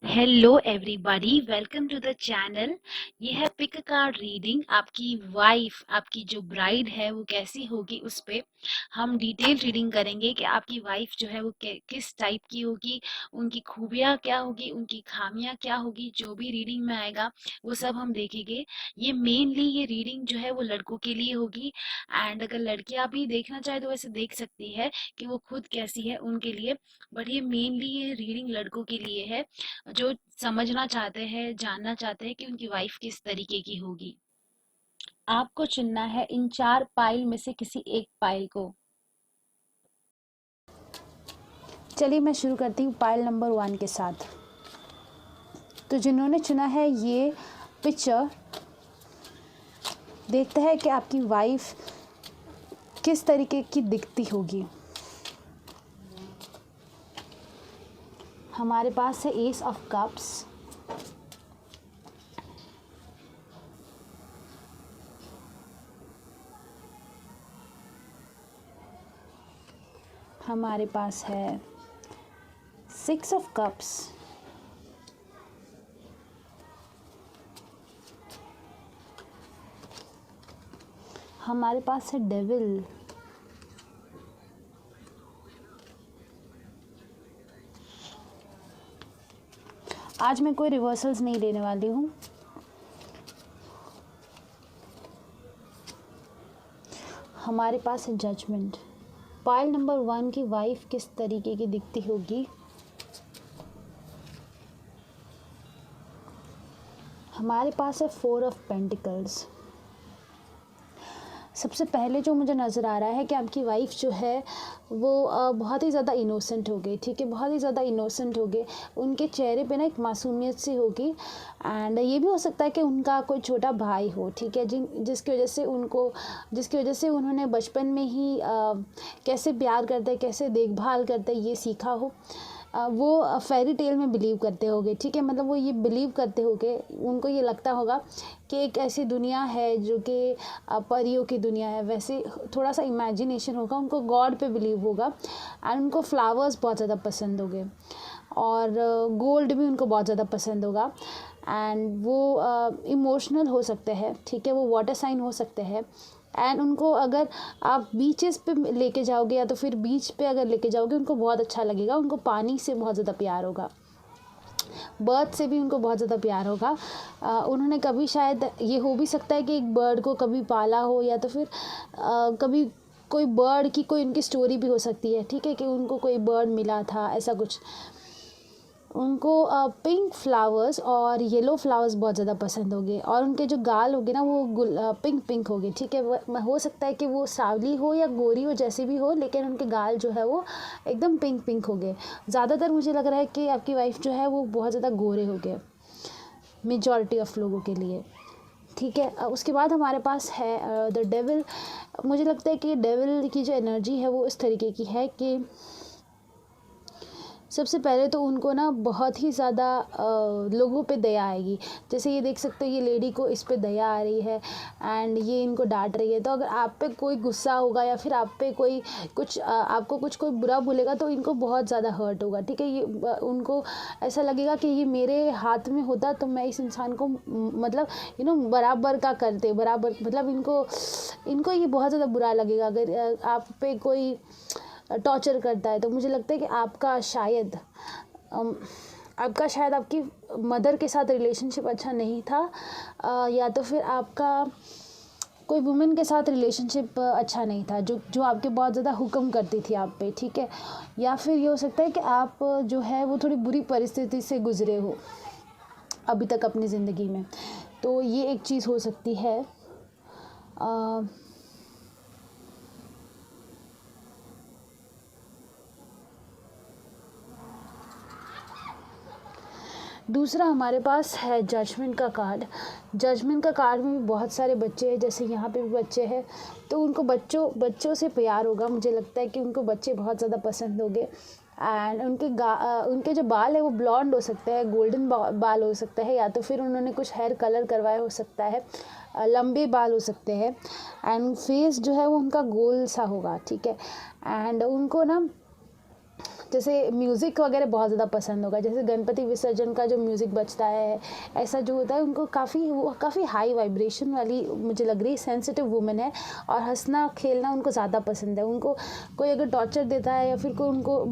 Hello everybody, welcome to the channel. ये है pick a card reading. आपकी wife, आपकी जो ब्राइड है वो कैसी होगी, उस पे हम डिटेल रीडिंग करेंगे कि आपकी वाइफ जो है वो किस टाइप की होगी, उनकी खूबियाँ क्या होगी, उनकी खामियां क्या होगी। जो भी रीडिंग में आएगा वो सब हम देखेंगे। ये रीडिंग जो है वो लड़कों के लिए होगी, एंड अगर लड़कियां भी देखना चाहे तो वैसे देख सकती है कि वो खुद कैसी है उनके लिए। बट ये रीडिंग लड़कों के लिए है जो समझना चाहते हैं, जानना चाहते हैं कि उनकी वाइफ किस तरीके की होगी। आपको चुनना है इन 4 पाइल में से किसी एक पाइल को। चलिए मैं शुरू करती हूँ पाइल नंबर 1 के साथ। तो जिन्होंने चुना है ये पिक्चर, देखते हैं कि आपकी वाइफ किस तरीके की दिखती होगी। हमारे पास है एस ऑफ कप्स, हमारे पास है 6 ऑफ कप्स, हमारे पास है डेविल, आज मैं कोई रिवर्सल्स नहीं लेने वाली हूँ। हमारे पास है जजमेंट। पाइल नंबर 1 की वाइफ किस तरीके की दिखती होगी। हमारे पास है 4 ऑफ पेंटिकल्स। सबसे पहले जो मुझे नज़र आ रहा है कि आपकी वाइफ जो है वो बहुत ही ज़्यादा इनोसेंट हो गई, ठीक है, बहुत ही ज़्यादा इनोसेंट हो गए। उनके चेहरे पे ना एक मासूमियत सी होगी, एंड ये भी हो सकता है कि उनका कोई छोटा भाई हो, ठीक है, जिसकी वजह से उन्होंने बचपन में ही कैसे प्यार करते हैं, कैसे देखभाल करते हैं, ये सीखा हो। वो फेरी टेल में बिलीव करते होंगे, ठीक है, मतलब वो ये बिलीव करते होंगे, उनको ये लगता होगा कि एक ऐसी दुनिया है जो कि परियों की दुनिया है। वैसे थोड़ा सा इमेजिनेशन होगा, उनको गॉड पे बिलीव होगा, एंड उनको फ्लावर्स बहुत ज़्यादा पसंद होंगे, और गोल्ड भी उनको बहुत ज़्यादा पसंद होगा। एंड वो इमोशनल हो सकते हैं, ठीक है, वो वाटर साइन हो सकते हैं। एंड उनको अगर आप बीचेस पे लेके जाओगे या तो फिर बीच पे अगर लेके जाओगे, उनको बहुत अच्छा लगेगा। उनको पानी से बहुत ज़्यादा प्यार होगा, बर्ड से भी उनको बहुत ज़्यादा प्यार होगा। उन्होंने कभी शायद ये हो भी सकता है कि एक बर्ड को कभी पाला हो, या तो फिर कभी कोई बर्ड की कोई उनकी स्टोरी भी हो सकती है, ठीक है, कि उनको कोई बर्ड मिला था, ऐसा कुछ। उनको पिंक फ्लावर्स और येलो फ्लावर्स बहुत ज़्यादा पसंद होंगे, और उनके जो गाल होंगे ना वो पिंक पिंक होंगे, ठीक है। हो सकता है कि वो सावली हो या गोरी हो, जैसे भी हो, लेकिन उनके गाल जो है वो एकदम पिंक पिंक होंगे। ज़्यादातर मुझे लग रहा है कि आपकी वाइफ जो है वो बहुत ज़्यादा गोरे होंगे मेजॉरिटी ऑफ लोगों के लिए, ठीक है। उसके बाद हमारे पास है द डेविल। मुझे लगता है कि डेविल की जो एनर्जी है वो इस तरीके की है कि सबसे पहले तो उनको ना बहुत ही ज़्यादा लोगों पे दया आएगी। जैसे ये देख सकते हो, ये लेडी को इस पे दया आ रही है, एंड ये इनको डांट रही है। तो अगर आप पे कोई गुस्सा होगा या फिर आप पे कोई आपको कुछ कोई बुरा बोलेगा, तो इनको बहुत ज़्यादा हर्ट होगा, ठीक है। उनको ऐसा लगेगा कि ये मेरे हाथ में होता तो मैं इस इंसान को मतलब बराबर का करते, बराबर, मतलब इनको इनको ये बहुत ज़्यादा बुरा लगेगा अगर आप पे कोई टॉर्चर करता है। तो मुझे लगता है कि आपका शायद आपकी मदर के साथ रिलेशनशिप अच्छा नहीं था, या तो फिर आपका कोई वुमेन के साथ रिलेशनशिप अच्छा नहीं था, जो जो आपके बहुत ज़्यादा हुक्म करती थी आप पे, ठीक है। या फिर ये हो सकता है कि आप जो है वो थोड़ी बुरी परिस्थिति से गुजरे हो अभी तक अपनी ज़िंदगी में। तो ये एक चीज़ हो सकती है। दूसरा हमारे पास है जजमेंट का कार्ड। जजमेंट का कार्ड में भी बहुत सारे बच्चे हैं, जैसे यहाँ पे भी बच्चे हैं, तो उनको बच्चों से प्यार होगा। मुझे लगता है कि उनको बच्चे बहुत ज़्यादा पसंद होंगे, एंड उनके जो बाल है वो ब्लॉन्ड हो सकते हैं, गोल्डन बाल हो सकता है, या तो फिर उन्होंने कुछ हेयर कलर करवाया हो सकता है, लंबे बाल हो सकते हैं, एंड फेस जो है वो उनका गोल सा होगा, ठीक है। एंड उनको ना जैसे म्यूज़िक वगैरह बहुत ज़्यादा पसंद होगा, जैसे गणपति विसर्जन का जो म्यूज़िक बजता है, ऐसा जो होता है उनको वो काफ़ी हाई वाइब्रेशन वाली मुझे लग रही है, सेंसिटिव वुमेन है। और हंसना खेलना उनको ज़्यादा पसंद है। उनको कोई अगर टॉर्चर देता है या फिर कोई उनको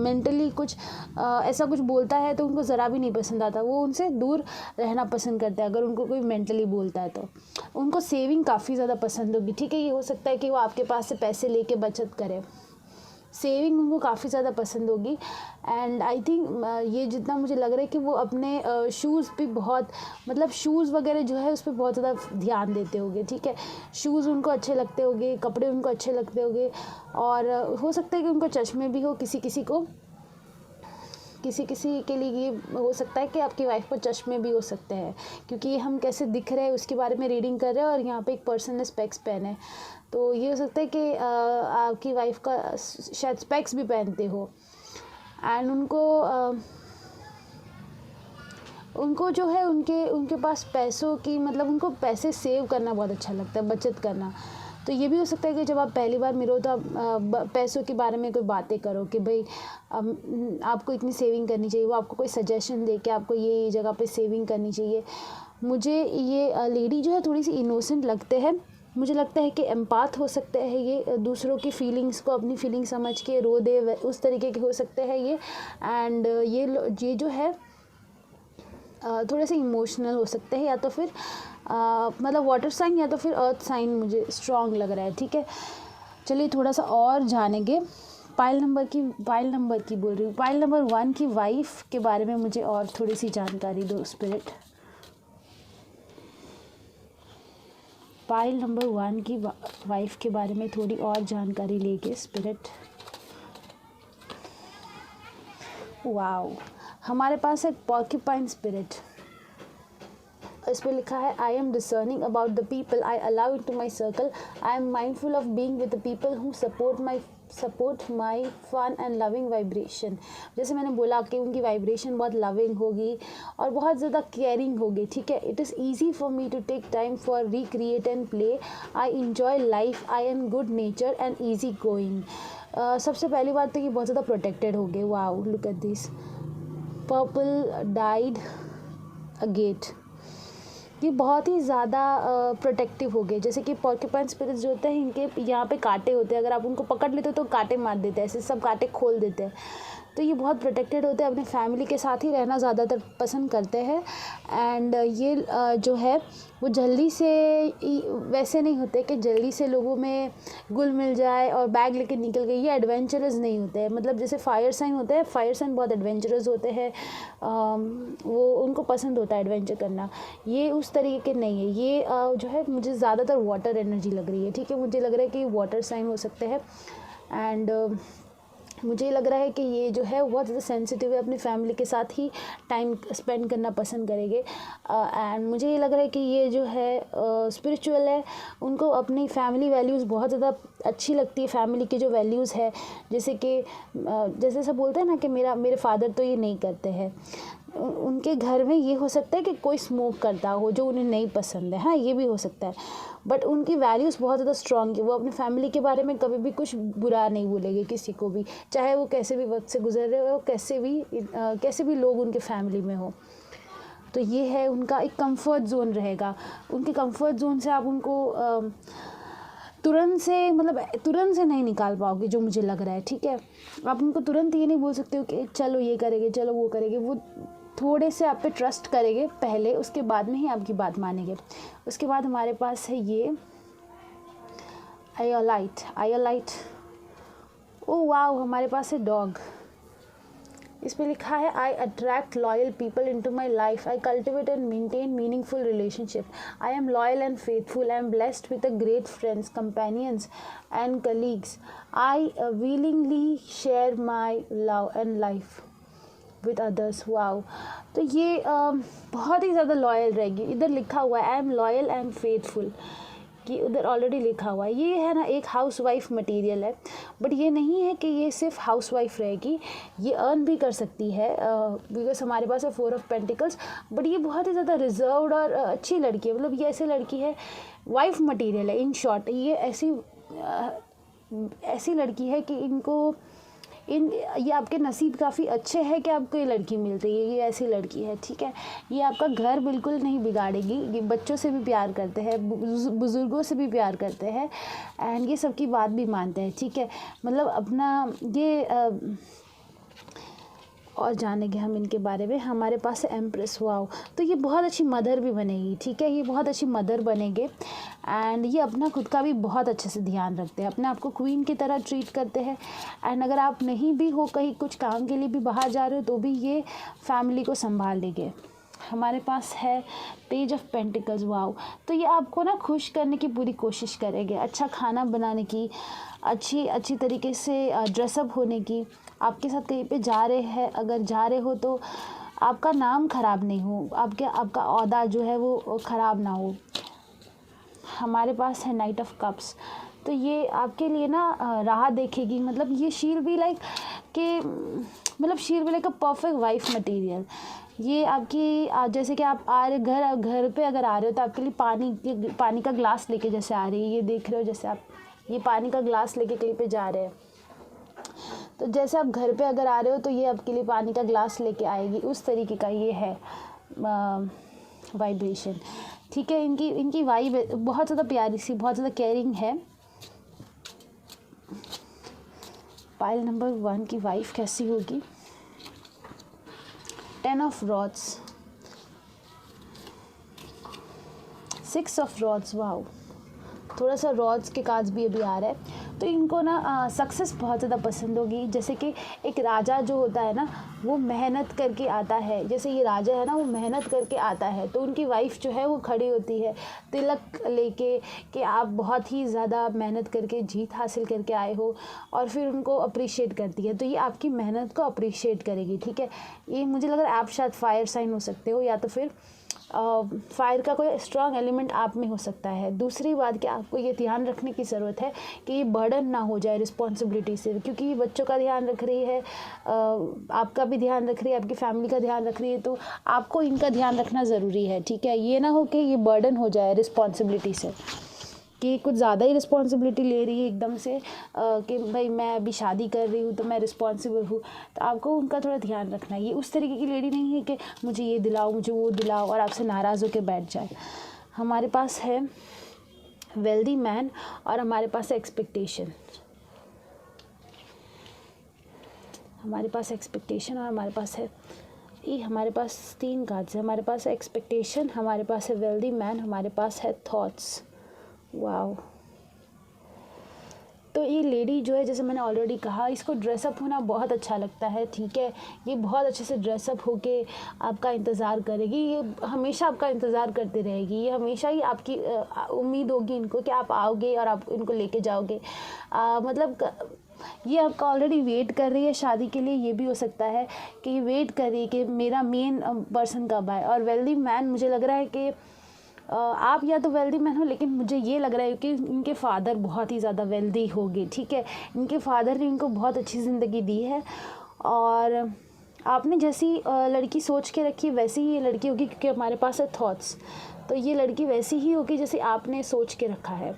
मेंटली कुछ ऐसा कुछ बोलता है तो उनको ज़रा भी नहीं पसंद आता, वो उनसे दूर रहना पसंद करते हैं अगर उनको कोई मेंटली बोलता है तो। उनको सेविंग काफ़ी ज़्यादा पसंद होगी, ठीक है। ये हो सकता है कि वो आपके पास से पैसे लेके बचत करें, सेविंग उनको काफ़ी ज़्यादा पसंद होगी। एंड आई थिंक ये जितना मुझे लग रहा है कि वो अपने शूज़ भी बहुत, मतलब शूज़ वगैरह जो है उस पर बहुत ज़्यादा ध्यान देते होंगे, ठीक है। शूज़ उनको अच्छे लगते होंगे, कपड़े उनको अच्छे लगते होंगे। और हो सकता है कि उनको चश्मे भी हो, किसी किसी को, किसी किसी के लिए ये हो सकता है कि आपकी वाइफ को चश्मे भी हो सकते हैं, क्योंकि हम कैसे दिख रहे हैं उसके बारे में रीडिंग कर रहे हैं और यहाँ पे एक पर्सन ने स्पेक्स पहने हैं, तो ये हो सकता है कि आपकी वाइफ का शायद स्पेक्स भी पहनते हो। एंड उनको जो है उनके पास पैसों की, मतलब उनको पैसे सेव करना बहुत अच्छा लगता है, बचत करना। तो ये भी हो सकता है कि जब आप पहली बार मिलो तो आप पैसों के बारे में कोई बातें करो कि भाई आपको इतनी सेविंग करनी चाहिए, वो आपको कोई सजेशन दे कि आपको ये जगह पे सेविंग करनी चाहिए। मुझे ये लेडी जो है थोड़ी सी इनोसेंट लगते हैं, मुझे लगता है कि एम्पाथ हो सकते हैं ये, दूसरों की फीलिंग्स को अपनी फीलिंग समझ के रो दे, उस तरीके के हो सकते हैं ये। एंड ये जो है थोड़े से इमोशनल हो सकते हैं, या तो फिर मतलब वाटर साइन या तो फिर अर्थ साइन मुझे स्ट्रॉन्ग लग रहा है, ठीक है। चलिए थोड़ा सा और जानेंगे। पाइल नंबर की बोल रही हूँ, पाइल नंबर 1 की वाइफ के बारे में मुझे और थोड़ी सी जानकारी दो स्पिरिट। पाइल नंबर 1 की वाइफ के बारे में थोड़ी और जानकारी लेके स्पिरिट। वाओ, हमारे पास है पॉर्क्यूपाइन स्पिरिट। इस पर लिखा है, I am discerning about the people I allow into my circle, I am mindful of being with the people who support my fun and loving vibration. जैसे मैंने बोला कि उनकी वाइब्रेशन बहुत लविंग होगी और बहुत ज़्यादा केयरिंग होगी, ठीक है। It is easy for me to take time for recreate and play, I enjoy life, I am good nature and easy going. सबसे पहली बात तो कि बहुत ज़्यादा प्रोटेक्टेड हो गए। Wow, look at this, purple dyed agate. ये बहुत ही ज़्यादा प्रोटेक्टिव हो गए। जैसे कि पॉर्क्यूपाइन स्पिरिट्स जो होते हैं, इनके यहाँ पे कांटे होते हैं, अगर आप उनको पकड़ लेते हो तो कांटे मार देते हैं, ऐसे सब कांटे खोल देते हैं। तो ये बहुत प्रोटेक्टेड होते हैं, अपने फैमिली के साथ ही रहना ज़्यादातर पसंद करते हैं। एंड ये जो है वो जल्दी से वैसे नहीं होते कि जल्दी से लोगों में घुल मिल जाए और बैग लेके निकल गए, ये एडवेंचरस नहीं होते हैं। मतलब जैसे फायर साइन होते हैं, फायर साइन बहुत एडवेंचरस होते हैं, वो उनको पसंद होता है एडवेंचर करना। ये उस तरीके के नहीं है। ये जो है मुझे ज़्यादातर वाटर एनर्जी लग रही है, ठीक है। मुझे लग रहा है कि वाटर साइन हो सकते हैं। एंड मुझे लग रहा है कि ये जो है बहुत ज़्यादा सेंसिटिव है, अपनी फैमिली के साथ ही टाइम स्पेंड करना पसंद करेंगे। एंड मुझे ये लग रहा है कि ये जो है स्पिरिचुअल है, उनको अपनी फैमिली वैल्यूज़ बहुत ज़्यादा अच्छी लगती है। फैमिली की जो वैल्यूज़ है, जैसे कि जैसे सब बोलते हैं ना कि मेरे फादर तो ये नहीं करते हैं, उनके घर में ये हो सकता है कि कोई स्मोक करता हो जो उन्हें नहीं पसंद है, हाँ ये भी हो सकता है। बट उनकी वैल्यूज़ बहुत ज़्यादा स्ट्रॉन्ग है। वो अपनी फैमिली के बारे में कभी भी कुछ बुरा नहीं बोलेंगे किसी को भी, चाहे वो कैसे भी वक्त से गुजर रहे हो, कैसे भी लोग उनके फैमिली में हो। तो ये है उनका एक कंफर्ट जोन रहेगा। उनके कंफर्ट जोन से आप उनको तुरंत से नहीं निकाल पाओगे, जो मुझे लग रहा है, ठीक है। आप उनको तुरंत ये नहीं बोल सकते हो कि चलो ये करेंगे, चलो वो करेंगे। वो थोड़े से आप पे ट्रस्ट करेंगे पहले, उसके बाद में ही आपकी बात मानेंगे। उसके बाद हमारे पास है ये आयोलाइट। ओ वाओ, हमारे पास है डॉग। इस पे लिखा है, I attract loyal people into my life, I cultivate and maintain meaningful relationship, I am loyal and faithful, I am blessed with a great friends, companions and colleagues, I willingly share my love and life with others. Wow, तो ये बहुत ही ज़्यादा loyal रहेगी। इधर लिखा हुआ है I am loyal and faithful, कि उधर ऑलरेडी लिखा हुआ है। ये है ना एक हाउसवाइफ मटेरियल है, बट ये नहीं है कि ये सिर्फ हाउसवाइफ रहेगी, ये अर्न भी कर सकती है, बिकॉज हमारे पास है 4 ऑफ पेंटिकल्स। बट ये बहुत ही ज़्यादा रिजर्व्ड और अच्छी लड़की है। मतलब ये ऐसी लड़की है, वाइफ मटेरियल है। इन शॉर्ट ये ऐसी लड़की है कि ये आपके नसीब काफ़ी अच्छे हैं कि आपको ये लड़की मिल रही है, ये ऐसी लड़की है, ठीक है। ये आपका घर बिल्कुल नहीं बिगाड़ेगी, ये बच्चों से भी प्यार करते हैं, बुज़ुर्गों से भी प्यार करते हैं, एंड ये सबकी बात भी मानते हैं, ठीक है। मतलब अपना ये और जानेंगे हम इनके बारे में। हमारे पास है एम्प्रेस, वाओ। तो ये बहुत अच्छी मदर भी बनेगी, ठीक है, ये बहुत अच्छी मदर बनेंगे, एंड ये अपना खुद का भी बहुत अच्छे से ध्यान रखते हैं, अपने आप को क्वीन की तरह ट्रीट करते हैं। एंड अगर आप नहीं भी हो, कहीं कुछ काम के लिए भी बाहर जा रहे हो, तो भी ये फैमिली को संभाल लेंगे। हमारे पास है पेज ऑफ पेंटिकल्स, वाओ। तो ये आपको ना खुश करने की पूरी कोशिश करेंगे, अच्छा खाना बनाने की, अच्छी तरीके से ड्रेसअप होने की, आपके साथ कहीं पे जा रहे हैं, अगर जा रहे हो तो आपका नाम ख़राब नहीं हो, आपका ओहदा जो है वो ख़राब ना हो। हमारे पास है नाइट ऑफ कप्स। तो ये आपके लिए ना राह देखेगी, मतलब ये शील भी लाइक कि मतलब शील भी like a perfect wife material. ये आपकी जैसे कि आप आ रहे घर पे अगर आ रहे हो तो आपके लिए पानी का ग्लास लेके जैसे आ रही है, ये देख रहे हो जैसे आप ये पानी का ग्लास लेके कहीं पे जा रहे हैं, तो जैसे आप घर पे अगर आ रहे हो तो ये आपके लिए पानी का ग्लास लेके आएगी, उस तरीके का ये है वाइब्रेशन, ठीक है। इनकी वाइब बहुत ज़्यादा प्यारी सी, बहुत ज़्यादा केयरिंग है। पाइल नंबर 1 की वाइफ कैसी होगी? 10 of rods, 6 of rods, wow. थोड़ा सा रॉड्स के कार्ड्स भी अभी आ रहा है। तो इनको ना सक्सेस बहुत ज़्यादा पसंद होगी। जैसे कि एक राजा जो होता है ना, वो मेहनत करके आता है, जैसे ये राजा है ना, वो मेहनत करके आता है, तो उनकी वाइफ जो है वो खड़ी होती है तिलक लेके कि आप बहुत ही ज़्यादा मेहनत करके जीत हासिल करके आए हो, और फिर उनको अप्रिशिएट करती है। तो ये आपकी मेहनत को अप्रिशिएट करेगी, ठीक है। ये मुझे लग रहा है आप शायद फायर साइन हो सकते हो, या तो फिर फायर का कोई स्ट्रॉन्ग एलिमेंट आप में हो सकता है। दूसरी बात कि आपको ये ध्यान रखने की ज़रूरत है कि ये बर्डन ना हो जाए रिस्पॉन्सिबिलिटी से, क्योंकि ये बच्चों का ध्यान रख रही है, आपका भी ध्यान रख रही है, आपकी फैमिली का ध्यान रख रही है, तो आपको इनका ध्यान रखना ज़रूरी है, ठीक है। ये ना हो कि ये बर्डन हो जाए रिस्पॉन्सिबिलिटी से, कि कुछ ज़्यादा ही रिस्पॉन्सिबिलिटी ले रही है एकदम से, कि भाई मैं अभी शादी कर रही हूँ तो मैं रिस्पॉन्सिबल हूँ। तो आपको उनका थोड़ा ध्यान रखना है। ये उस तरीके की लेडी नहीं है कि मुझे ये दिलाओ, मुझे वो दिलाओ, और आपसे नाराज़ होकर बैठ जाए। हमारे पास है वेल्दी मैन, और हमारे पास है एक्सपेक्टेशन। हमारे पास एक्सपेक्टेशन और हमारे पास है हमारे पास 3 कार्ड्स है। हमारे पास है एक्सपेक्टेशन, हमारे पास है वेल्दी मैन, हमारे पास है थॉट्स, वाओ। तो ये लेडी जो है, जैसे मैंने ऑलरेडी कहा, इसको ड्रेसअप होना बहुत अच्छा लगता है, ठीक है। ये बहुत अच्छे से ड्रेसअप होके आपका इंतज़ार करेगी, ये हमेशा आपका इंतज़ार करती रहेगी, ये हमेशा ही आपकी उम्मीद होगी इनको कि आप आओगे और आप इनको लेके जाओगे। मतलब ये आपका ऑलरेडी वेट कर रही है शादी के लिए। ये भी हो सकता है कि ये वेट कर रही है कि मेरा मेन पर्सन कब आए। और वेल्दी मैन, मुझे लग रहा है कि आप या तो वेल्दी मैन हो, लेकिन मुझे ये लग रहा है कि इनके फादर बहुत ही ज़्यादा वेल्दी होंगे, ठीक है। इनके फादर ने इनको बहुत अच्छी ज़िंदगी दी है, और आपने जैसी लड़की सोच के रखी वैसी ही ये लड़की होगी, क्योंकि हमारे पास है थॉट्स। तो ये लड़की वैसी ही होगी जैसे आपने सोच के रखा है।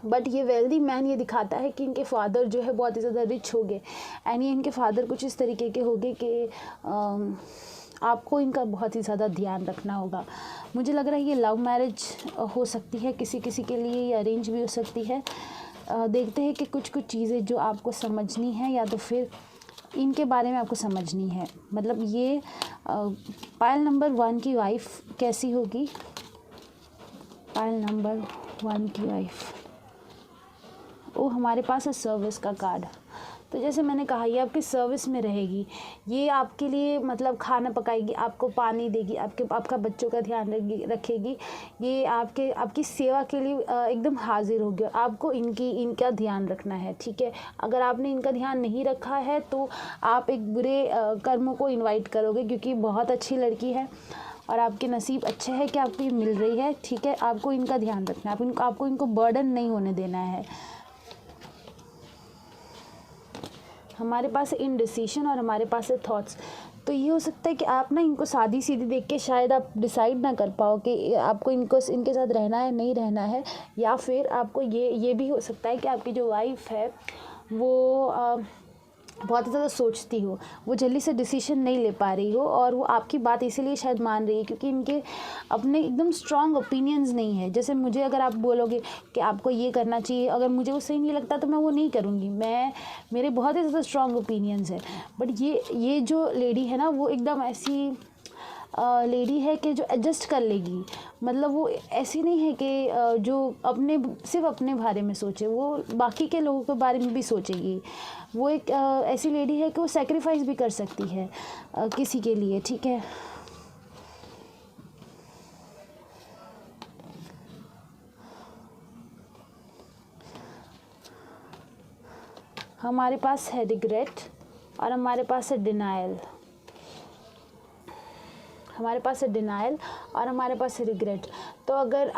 बट ये वेल्दी मैन ये दिखाता है कि इनके फादर जो है बहुत ही ज़्यादा रिच होंगे, एंड ये इनके फादर कुछ इस तरीके के होंगे कि आपको इनका बहुत ही ज़्यादा ध्यान रखना होगा। मुझे लग रहा है ये लव मैरिज हो सकती है किसी किसी के लिए, ये अरेंज भी हो सकती है। देखते हैं कि कुछ चीज़ें जो आपको समझनी है, या तो फिर इनके बारे में आपको समझनी है। मतलब ये पाइल नंबर 1 की वाइफ कैसी होगी? पाइल नंबर 1 की वाइफ, वो हमारे पास है सर्विस का कार्ड। तो जैसे मैंने कहा, ये आपकी सर्विस में रहेगी, ये आपके लिए मतलब खाना पकाएगी, आपको पानी देगी, आपका बच्चों का ध्यान रखेगी, ये आपकी सेवा के लिए एकदम हाजिर होगी। आपको इनका ध्यान रखना है, ठीक है। अगर आपने इनका ध्यान नहीं रखा है तो आप एक बुरे कर्मों को इन्वाइट करोगे, क्योंकि बहुत अच्छी लड़की है और आपके नसीब अच्छे हैं कि आपको ये मिल रही है, ठीक है। आपको इनका ध्यान रखना है, आपको इनको बर्डन नहीं होने देना है। हमारे पास है इनडिसीशन और हमारे पास है थॉट्स। तो ये हो सकता है कि आप ना इनको सादी सीधी देख के शायद आप डिसाइड ना कर पाओ कि आपको इनके साथ रहना है नहीं रहना है, या फिर आपको ये भी हो सकता है कि आपकी जो वाइफ है वो बहुत ज़्यादा सोचती हो, वो जल्दी से डिसीजन नहीं ले पा रही हो, और वो आपकी बात इसीलिए शायद मान रही है क्योंकि इनके अपने एकदम स्ट्रॉन्ग ओपिनियंस नहीं है। जैसे मुझे अगर आप बोलोगे कि आपको ये करना चाहिए, अगर मुझे वो सही नहीं लगता तो मैं वो नहीं करूँगी, मेरे बहुत ही ज़्यादा स्ट्रॉन्ग ओपिनियंस है। बट ये जो लेडी है ना, वो एकदम ऐसी लेडी है कि जो एडजस्ट कर लेगी। मतलब वो ऐसी नहीं है कि जो सिर्फ अपने बारे में सोचे, वो बाकी के लोगों के बारे में भी सोचेगी। वो एक ऐसी लेडी है कि वो सेक्रीफाइस भी कर सकती है किसी के लिए, ठीक है। हमारे पास है रिग्रेट और हमारे पास है डिनायल। हमारे पास है डिनायल और हमारे पास है रिग्रेट। तो अगर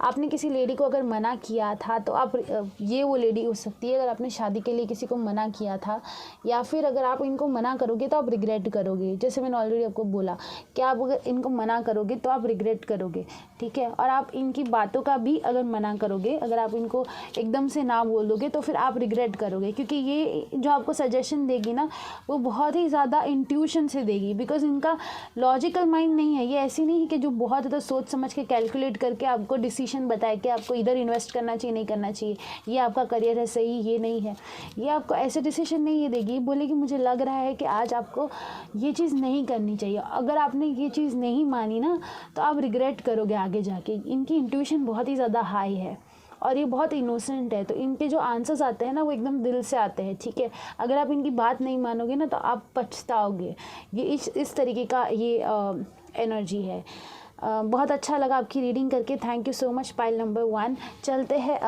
आपने किसी लेडी को अगर मना किया था तो आप ये वो लेडी हो सकती है। अगर आपने शादी के लिए किसी को मना किया था, या फिर अगर आप इनको मना करोगे तो आप रिग्रेट करोगे। जैसे मैंने ऑलरेडी आपको बोला कि आप अगर इनको मना करोगे तो आप रिग्रेट करोगे, ठीक है। और आप इनकी बातों का भी अगर मना करोगे, अगर आप इनको एकदम से ना बोल दोगे तो फिर आप रिग्रेट करोगे, क्योंकि ये जो आपको सजेशन देगी ना, वो बहुत ही ज़्यादा इंट्यूशन से देगी। बिकॉज इनका लॉजिकल माइंड नहीं है। ये ऐसी नहीं है कि जो बहुत ज़्यादा सोच समझ के कैलकुलेट करके आपको डिसीजन बताए कि आपको इधर इन्वेस्ट करना चाहिए, नहीं करना चाहिए, ये आपका करियर है सही, ये नहीं है। ये आपको ऐसे डिसीजन नहीं ये देगी, बोलेगी मुझे लग रहा है कि आज आपको ये चीज़ नहीं करनी चाहिए। अगर आपने ये चीज़ नहीं मानी ना तो आप रिग्रेट करोगे आगे जाके। इनकी इंट्यूशन बहुत ही ज़्यादा हाई है और ये बहुत इनोसेंट है। तो इनके जो आंसर्स आते हैं ना, वो एकदम दिल से आते हैं, ठीक है। अगर आप इनकी बात नहीं मानोगे ना तो आप पछताओगे। ये इस तरीके का ये एनर्जी है। बहुत अच्छा लगा आपकी रीडिंग करके, thank you so much pile number 1। चलते हैं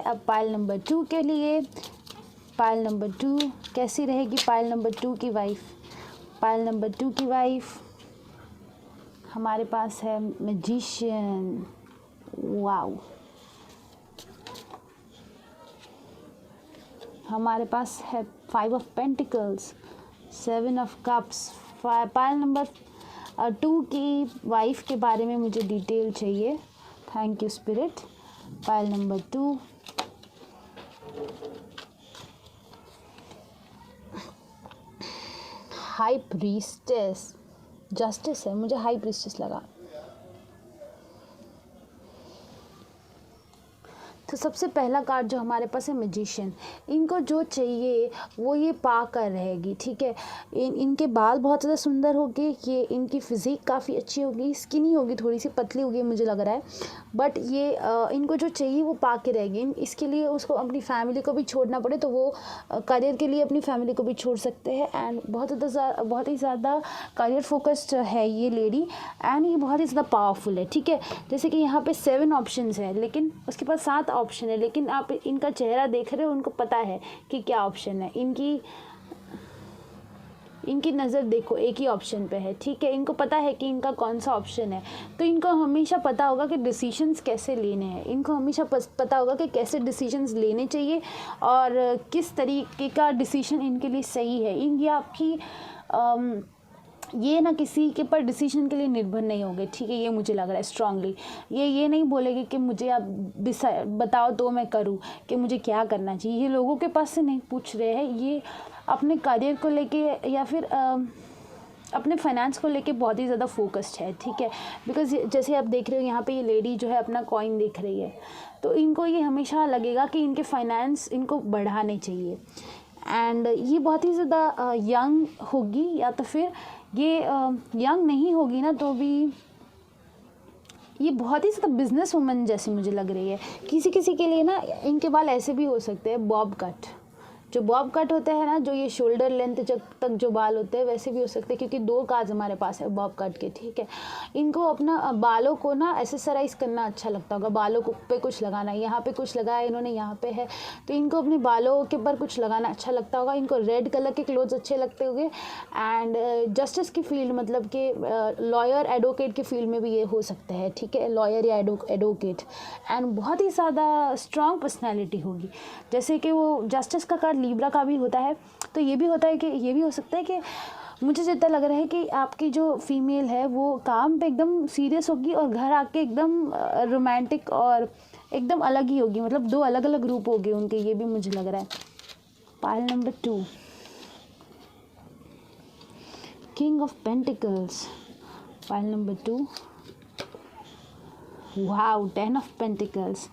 अब पाइल नंबर 2 के लिए। पाइल नंबर 2 कैसी रहेगी? पाइल नंबर 2 की वाइफ। पाइल नंबर 2 की वाइफ हमारे पास है मैजिशियन। वाओ। हमारे पास है 5 of pentacles, 7 of cups. Pile number 2 की वाइफ के बारे में मुझे डिटेल चाहिए। Thank you spirit. Pile number 2, high priestess. Justice है, मुझे हाई प्रीस्टेस लगा। तो सबसे पहला कार्ड जो हमारे पास है मैजिशियन। इनको जो चाहिए वो ये पा कर रहेगी, ठीक है। इनके बाल बहुत ज़्यादा सुंदर होंगे, ये इनकी फिज़िक काफ़ी अच्छी होगी, स्किनी होगी, थोड़ी सी पतली होगी मुझे लग रहा है। बट ये इनको जो चाहिए वो पा के रहेगी। इसके लिए उसको अपनी फैमिली को भी छोड़ना पड़े तो वो करियर के लिए अपनी फैमिली को भी छोड़ सकते हैं। एंड बहुत ही ज़्यादा करियर फोकस्ड है ये लेडी। एंड ये बहुत ही ज़्यादा पावरफुल है, ठीक है। जैसे कि यहाँ पे 7 ऑप्शंस है, लेकिन उसके पास 7 ऑप्शन है, लेकिन आप इनका चेहरा देख रहे हो, उनको पता है कि क्या ऑप्शन है। इनकी नज़र देखो एक ही ऑप्शन पे है, ठीक है। इनको पता है कि इनका कौन सा ऑप्शन है। तो इनको हमेशा पता होगा कि डिसीजंस कैसे लेने हैं। इनको हमेशा पता होगा कि कैसे डिसीजंस लेने चाहिए और किस तरीके का डिसीजन इनके लिए सही है। ये आपकी ये ना किसी के पर डिसीजन के लिए निर्भर नहीं होंगे, ठीक है। ये मुझे लग रहा है स्ट्रांगली। ये नहीं बोलेगी कि मुझे आप बताओ तो मैं करूं, कि मुझे क्या करना चाहिए। ये लोगों के पास से नहीं पूछ रहे हैं। ये अपने करियर को लेके या फिर अपने फाइनेंस को लेके बहुत ही ज़्यादा फोकस्ड है, ठीक है। बिकॉज जैसे आप देख रहे हो यहाँ पे ये लेडी जो है अपना कॉइन देख रही है, तो इनको ये हमेशा लगेगा कि इनके फाइनेंस इनको बढ़ाने चाहिए। एंड ये बहुत ही ज़्यादा यंग होगी, या तो फिर ये यंग नहीं होगी ना तो भी ये बहुत ही ज़्यादा बिजनेस वुमन जैसी मुझे लग रही है। किसी किसी के लिए ना इनके बाल ऐसे भी हो सकते हैं, बॉब कट। जो बॉब कट होता है ना, जो ये शोल्डर लेंथ तक जो बाल होते हैं वैसे भी हो सकते हैं, क्योंकि 2 कार्ड्स हमारे पास है बॉब कट के, ठीक है। इनको अपना बालों को ना एसेसराइज करना अच्छा लगता होगा, बालों को पे कुछ लगाना। यहाँ पे कुछ लगाया इन्होंने, यहाँ पे है, तो इनको अपने बालों के ऊपर कुछ लगाना अच्छा लगता होगा। इनको रेड कलर के क्लोथ्स अच्छे लगते होंगे। एंड जस्टिस की फील्ड, मतलब कि लॉयर एडवोकेट की फील्ड में भी ये हो सकता है, ठीक है, लॉयर या एडवोकेट। एंड बहुत ही ज़्यादा स्ट्रॉन्ग पर्सनैलिटी होगी। जैसे कि वो जस्टिस का कार्ड लिब्रा का भी होता है, तो ये भी होता है कि ये भी हो सकता है कि मुझे जितना लग रहा है कि आपकी जो फीमेल है वो काम पे एकदम सीरियस होगी और घर आके एकदम रोमांटिक और एकदम अलग ही होगी, मतलब दो अलग अलग रूप हो गए उनके, ये भी मुझे लग रहा है। Pile number 2, king of pentacles. Pile number 2, wow, 10 of pentacles,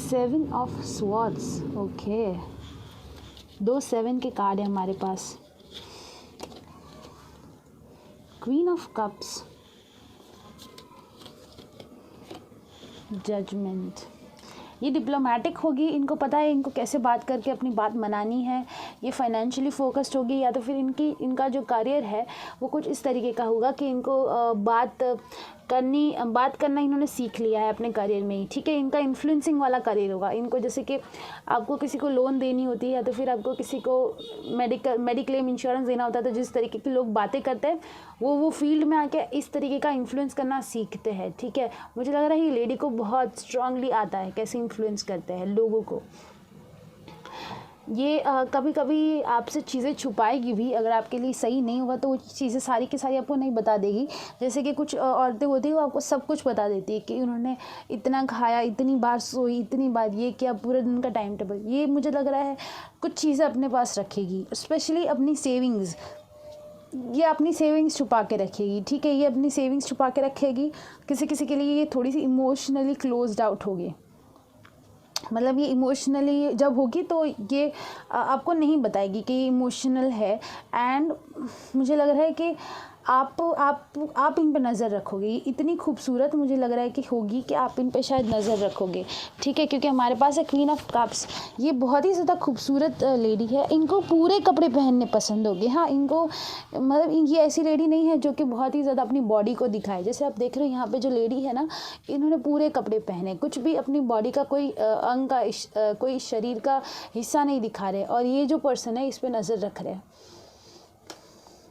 7 of swords. Okay, 2 7 के कार्ड है हमारे पास। Queen of cups, judgment. ये डिप्लोमेटिक होगी, इनको पता है इनको कैसे बात करके अपनी बात मनानी है। ये फाइनेंशियली फोकस्ड होगी, या तो फिर इनका जो करियर है वो कुछ इस तरीके का होगा कि इनको बात करना इन्होंने सीख लिया है अपने करियर में ही, ठीक है। इनका इन्फ्लुएंसिंग वाला करियर होगा। इनको जैसे कि आपको किसी को लोन देनी होती है, या तो फिर आपको किसी को मेडिक्लेम इंश्योरेंस देना होता है, तो जिस तरीके के लोग बातें करते हैं वो फील्ड में आके इस तरीके का इन्फ्लुएंस करना सीखते हैं, ठीक है। मुझे लग रहा है ये लेडी को बहुत स्ट्रांगली आता है कैसे इन्फ्लुएंस करते हैं लोगों को। ये कभी कभी आपसे चीज़ें छुपाएगी भी, अगर आपके लिए सही नहीं होगा तो वो चीज़ें सारी की सारी आपको नहीं बता देगी। जैसे कि कुछ औरतें होती हैं वो आपको सब कुछ बता देती है कि उन्होंने इतना खाया, इतनी बार सोई, इतनी बार ये किया, पूरे दिन का टाइम टेबल। ये मुझे लग रहा है कुछ चीज़ें अपने पास रखेगी, स्पेशली अपनी सेविंग्स। ये अपनी सेविंग्स छुपा के रखेगी, ठीक है। ये अपनी सेविंग्स छुपा के रखेगी। किसी किसी के लिए ये थोड़ी सी इमोशनली क्लोज्ड आउट होगी, मतलब ये इमोशनली जब होगी तो ये आपको नहीं बताएगी कि ये इमोशनल है। एंड मुझे लग रहा है कि आप इन पे नज़र रखोगे। इतनी खूबसूरत मुझे लग रहा है कि होगी कि आप इन पे शायद नज़र रखोगे, ठीक है। क्योंकि हमारे पास है क्वीन ऑफ कप्स। ये बहुत ही ज़्यादा खूबसूरत लेडी है। इनको पूरे कपड़े पहनने पसंद होंगे। हाँ, इनको मतलब ये ऐसी लेडी नहीं है जो कि बहुत ही ज़्यादा अपनी बॉडी को दिखाए। जैसे आप देख रहे हो यहाँ पे जो लेडी है ना, इन्होंने पूरे कपड़े पहने, कुछ भी अपनी बॉडी का कोई अंग का कोई शरीर का हिस्सा नहीं दिखा रहे। और ये जो पर्सन है इस पर नज़र रख रहे हैं,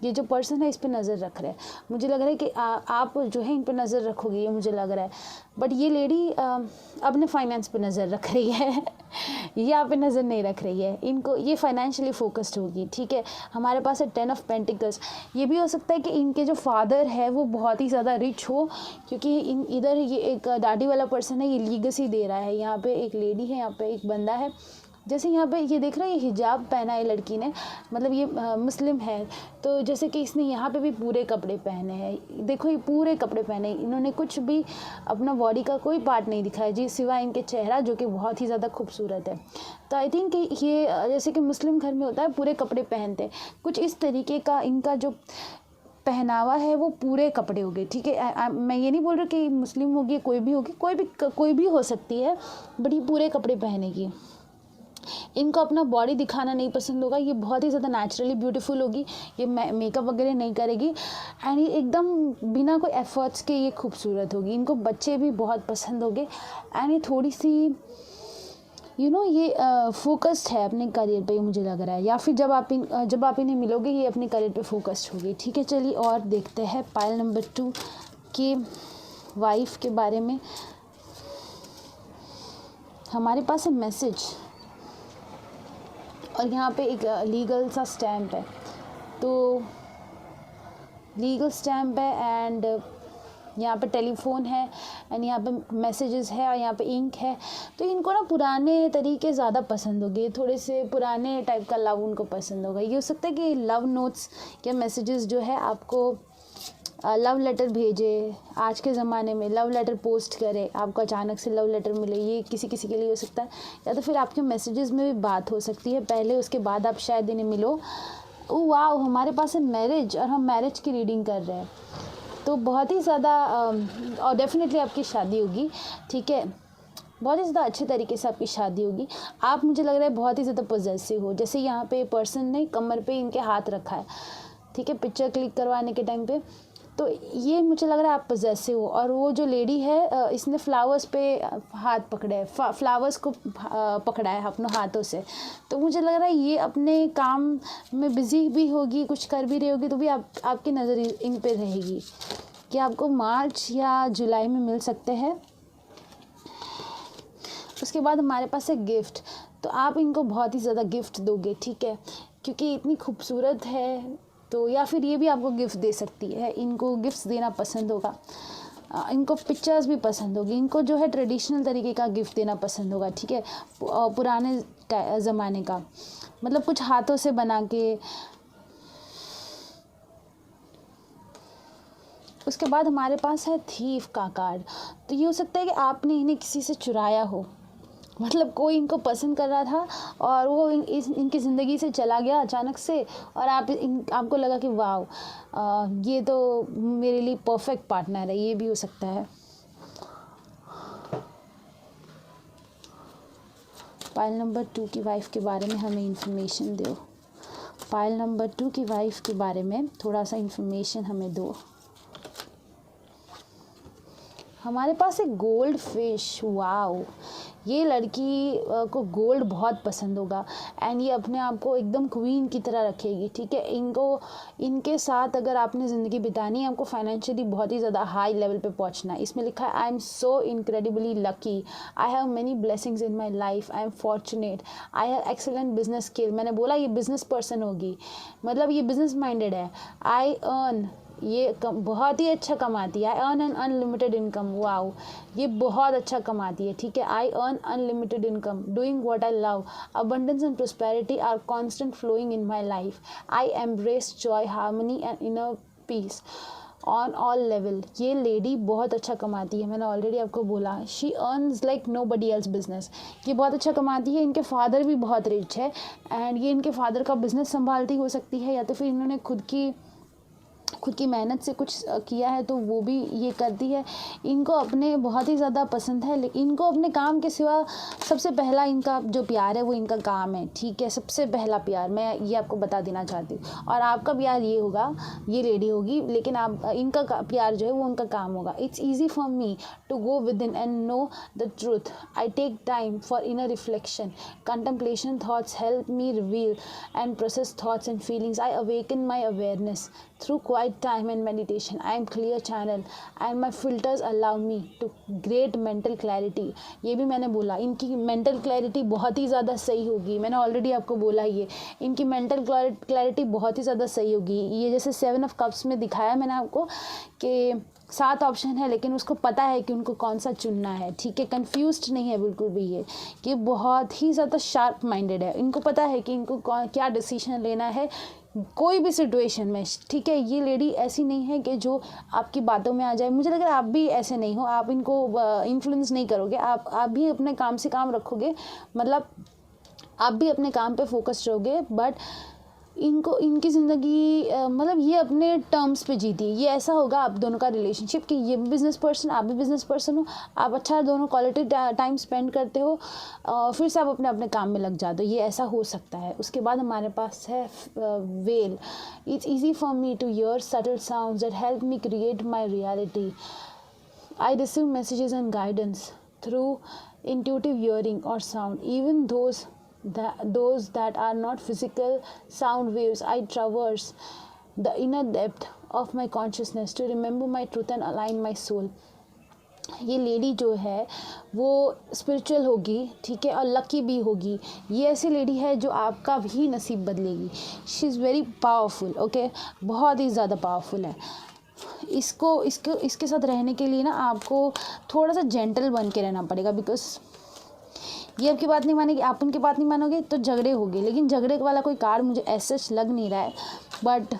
ये जो पर्सन है इस पे नज़र रख रहे हैं। मुझे लग रहा है कि आप जो है इन पे नज़र रखोगे, ये मुझे लग रहा है। बट ये लेडी अपने फाइनेंस पे नज़र रख रही है ये आप पे नज़र नहीं रख रही है। इनको ये फाइनेंशियली फोकस्ड होगी, ठीक है। हमारे पास है 10 ऑफ पेंटिकल्स। ये भी हो सकता है कि इनके जो फादर है वो बहुत ही ज़्यादा रिच हो, क्योंकि इधर ये एक दाढ़ी वाला पर्सन है, ये लीगेसी दे रहा है। यहाँ पे एक लेडी है, यहाँ पे एक बंदा है। जैसे यहाँ पे ये देख रहे हैं, ये हिजाब पहना है लड़की ने, मतलब ये मुस्लिम है। तो जैसे कि इसने यहाँ पे भी पूरे कपड़े पहने हैं। देखो, ये पूरे कपड़े पहने, इन्होंने कुछ भी अपना बॉडी का कोई पार्ट नहीं दिखाया जी, सिवाय इनके चेहरा, जो कि बहुत ही ज़्यादा खूबसूरत है। तो आई थिंक कि ये जैसे कि मुस्लिम घर में होता है पूरे कपड़े पहनते हैं, कुछ इस तरीके का इनका जो पहनावा है वो पूरे कपड़े हो गए, ठीक है। मैं ये नहीं बोल रही कि मुस्लिम होगी, कोई भी हो सकती है, बट ये पूरे कपड़े पहनेगी। इनको अपना बॉडी दिखाना नहीं पसंद होगा। ये बहुत ही ज़्यादा नेचुरली ब्यूटीफुल होगी। ये मेकअप वगैरह नहीं करेगी। एंड ये एकदम बिना कोई एफर्ट्स के ये खूबसूरत होगी। इनको बच्चे भी बहुत पसंद होंगे। एंड ये थोड़ी सी ये फोकस्ड है अपने करियर पे, मुझे लग रहा है। या फिर जब आप इन्हें मिलोगे ये अपने करियर पे फोकस्ड होगी, ठीक है। चलिए और देखते हैं पाइल नंबर 2 के वाइफ के बारे में। हमारे पास है मैसेज, और यहाँ पे एक लीगल सा स्टैम्प है। तो लीगल स्टैम्प है, एंड यहाँ पे टेलीफोन है, एंड यहाँ पे मैसेजेस है, और यहाँ पे इंक है। तो इनको ना पुराने तरीके ज़्यादा पसंद होंगे, थोड़े से पुराने टाइप का लव उनको पसंद होगा। ये हो सकता है कि लव नोट्स या मैसेजेस जो है आपको लव लेटर भेजे। आज के ज़माने में लव लेटर पोस्ट करे, आपको अचानक से लव लेटर मिले, ये किसी किसी के लिए हो सकता है। या तो फिर आपके मैसेजेस में भी बात हो सकती है पहले, उसके बाद आप शायद इन्हें मिलो। ओह वाह, हमारे पास है मैरिज, और हम मैरिज की रीडिंग कर रहे हैं। तो बहुत ही ज़्यादा और डेफिनेटली आपकी शादी होगी, ठीक है। बहुत ही ज़्यादा अच्छे तरीके से आपकी शादी होगी। आप, मुझे लग रहा है, बहुत ही ज़्यादा पॉजेसिव हो। जैसे यहाँ पे पर्सन ने कमर पे इनके हाथ रखा है, ठीक है, पिक्चर क्लिक करवाने के टाइम पे। तो ये मुझे लग रहा है आप पॉजेसिव हो। और वो जो लेडी है इसने फ्लावर्स पे हाथ पकड़े है, फ्लावर्स को पकड़ा है अपने हाथों से। तो मुझे लग रहा है ये अपने काम में बिजी भी होगी, कुछ कर भी रही होगी, तो भी आपकी नज़र इन पे रहेगी कि आपको मार्च या जुलाई में मिल सकते हैं। उसके बाद हमारे पास है गिफ्ट। तो आप इनको बहुत ही ज़्यादा गिफ्ट दोगे, ठीक है, क्योंकि इतनी खूबसूरत है। तो या फिर ये भी आपको गिफ्ट दे सकती है, इनको गिफ्ट्स देना पसंद होगा। इनको पिक्चर्स भी पसंद होगी, इनको जो है ट्रेडिशनल तरीके का गिफ्ट देना पसंद होगा, ठीक है, पुराने ज़माने का, मतलब कुछ हाथों से बना के। उसके बाद हमारे पास है थीफ का कार्ड। तो ये हो सकता है कि आपने इन्हें किसी से चुराया हो, मतलब कोई इनको पसंद कर रहा था और वो इनकी ज़िंदगी से चला गया अचानक से, और आपको लगा कि वाह, ये तो मेरे लिए परफेक्ट पार्टनर है। ये भी हो सकता है। पाइल नंबर 2 की वाइफ के बारे में हमें इंफॉर्मेशन दो। पाइल नंबर 2 की वाइफ के बारे में थोड़ा सा इंफॉर्मेशन हमें दो। हमारे पास एक गोल्ड फिश। वाओ, ये लड़की को गोल्ड बहुत पसंद होगा एंड ये अपने आप को एकदम क्वीन की तरह रखेगी, ठीक है। इनके साथ अगर आपने ज़िंदगी बितानी है, आपको फाइनेंशियली बहुत ही ज़्यादा हाई लेवल पे पहुंचना है। इसमें लिखा है I am so incredibly lucky, I have many blessings in my life, I am fortunate, I have excellent business skill. मैंने बोला ये बिजनेस पर्सन होगी, मतलब ये बिजनेस माइंडेड है। आई अर्न, ये बहुत ही अच्छा कमाती है। I earn an unlimited income. Wow, ये बहुत अच्छा कमाती है, ठीक है। I earn unlimited income doing what I love, abundance and prosperity are constant flowing in my life, I embrace joy, harmony and inner peace on all level. ये lady बहुत अच्छा कमाती है, मैंने ऑलरेडी आपको बोला। She earns like nobody else business. ये बहुत अच्छा कमाती है। इनके फादर भी बहुत रिच है एंड ये इनके फादर का बिजनेस संभालती हो सकती है, या तो फिर इन्होंने खुद की मेहनत से कुछ किया है तो वो भी ये करती है। इनको अपने बहुत ही ज़्यादा पसंद है, लेकिन इनको अपने काम के सिवा सबसे पहला इनका जो प्यार है वो इनका काम है, ठीक है। सबसे पहला प्यार मैं ये आपको बता देना चाहती हूँ। और आपका प्यार ये होगा, ये लेडी होगी, लेकिन इनका प्यार जो है वो उनका काम होगा। It's easy for me to go within and know the truth, I take time for inner reflection, contemplation, thoughts help me reveal and process thoughts and feelings, I awaken my awareness through quiet time and meditation. I am clear channel and my filters allow me to great mental clarity. ये भी मैंने बोला, इनकी mental clarity बहुत ही ज़्यादा सही होगी। मैंने ऑलरेडी आपको बोला ये, इनकी मेंटल क्लैरिटी बहुत ही ज़्यादा सही होगी। ये जैसे 7 ऑफ कप्स में दिखाया मैंने आपको कि 7 ऑप्शन है, लेकिन उसको पता है कि उनको कौन सा चुनना है, ठीक है। कंफ्यूज्ड नहीं है बिल्कुल भी ये, कि बहुत ही ज़्यादा शार्प माइंडेड है। इनको पता है कि इनको क्या डिसीजन लेना है कोई भी सिचुएशन में, ठीक है। ये लेडी ऐसी नहीं है कि जो आपकी बातों में आ जाए। मुझे लग रहा है आप भी ऐसे नहीं हो, आप इनको इन्फ्लुएंस नहीं करोगे, आप भी अपने काम से काम रखोगे, मतलब आप भी अपने काम पे फोकस रहोगे। बट इनकी ज़िंदगी मतलब ये अपने टर्म्स पे जीती है। ये ऐसा होगा आप दोनों का रिलेशनशिप कि ये भी बिज़नेस पर्सन, आप भी बिज़नेस पर्सन हो, आप अच्छा दोनों क्वालिटी टाइम स्पेंड करते हो, फिर से आप अपने अपने काम में लग जाते हो। ये ऐसा हो सकता है। उसके बाद हमारे पास है well. It's easy for me to hear subtle sounds that help me create my reality, I receive messages and guidance through intuitive hearing or sound, even those that are not physical sound waves. I traverse the inner depth of my consciousness to remember my truth and align my soul. ये lady जो है वो spiritual होगी, ठीक है, और lucky भी होगी। ये ऐसी लेडी है जो आपका भी नसीब बदलेगी। She is very powerful, okay, बहुत ही ज़्यादा पावरफुल है। इसके साथ रहने के लिए ना आपको थोड़ा सा जेंटल बन के रहना पड़ेगा, बिकॉज ये आपकी बात नहीं मानेगी, आप उनकी बात नहीं मानोगे तो झगड़े होंगे। लेकिन झगड़े वाला कोई कार्ड मुझे ऐसे लग नहीं रहा है, बट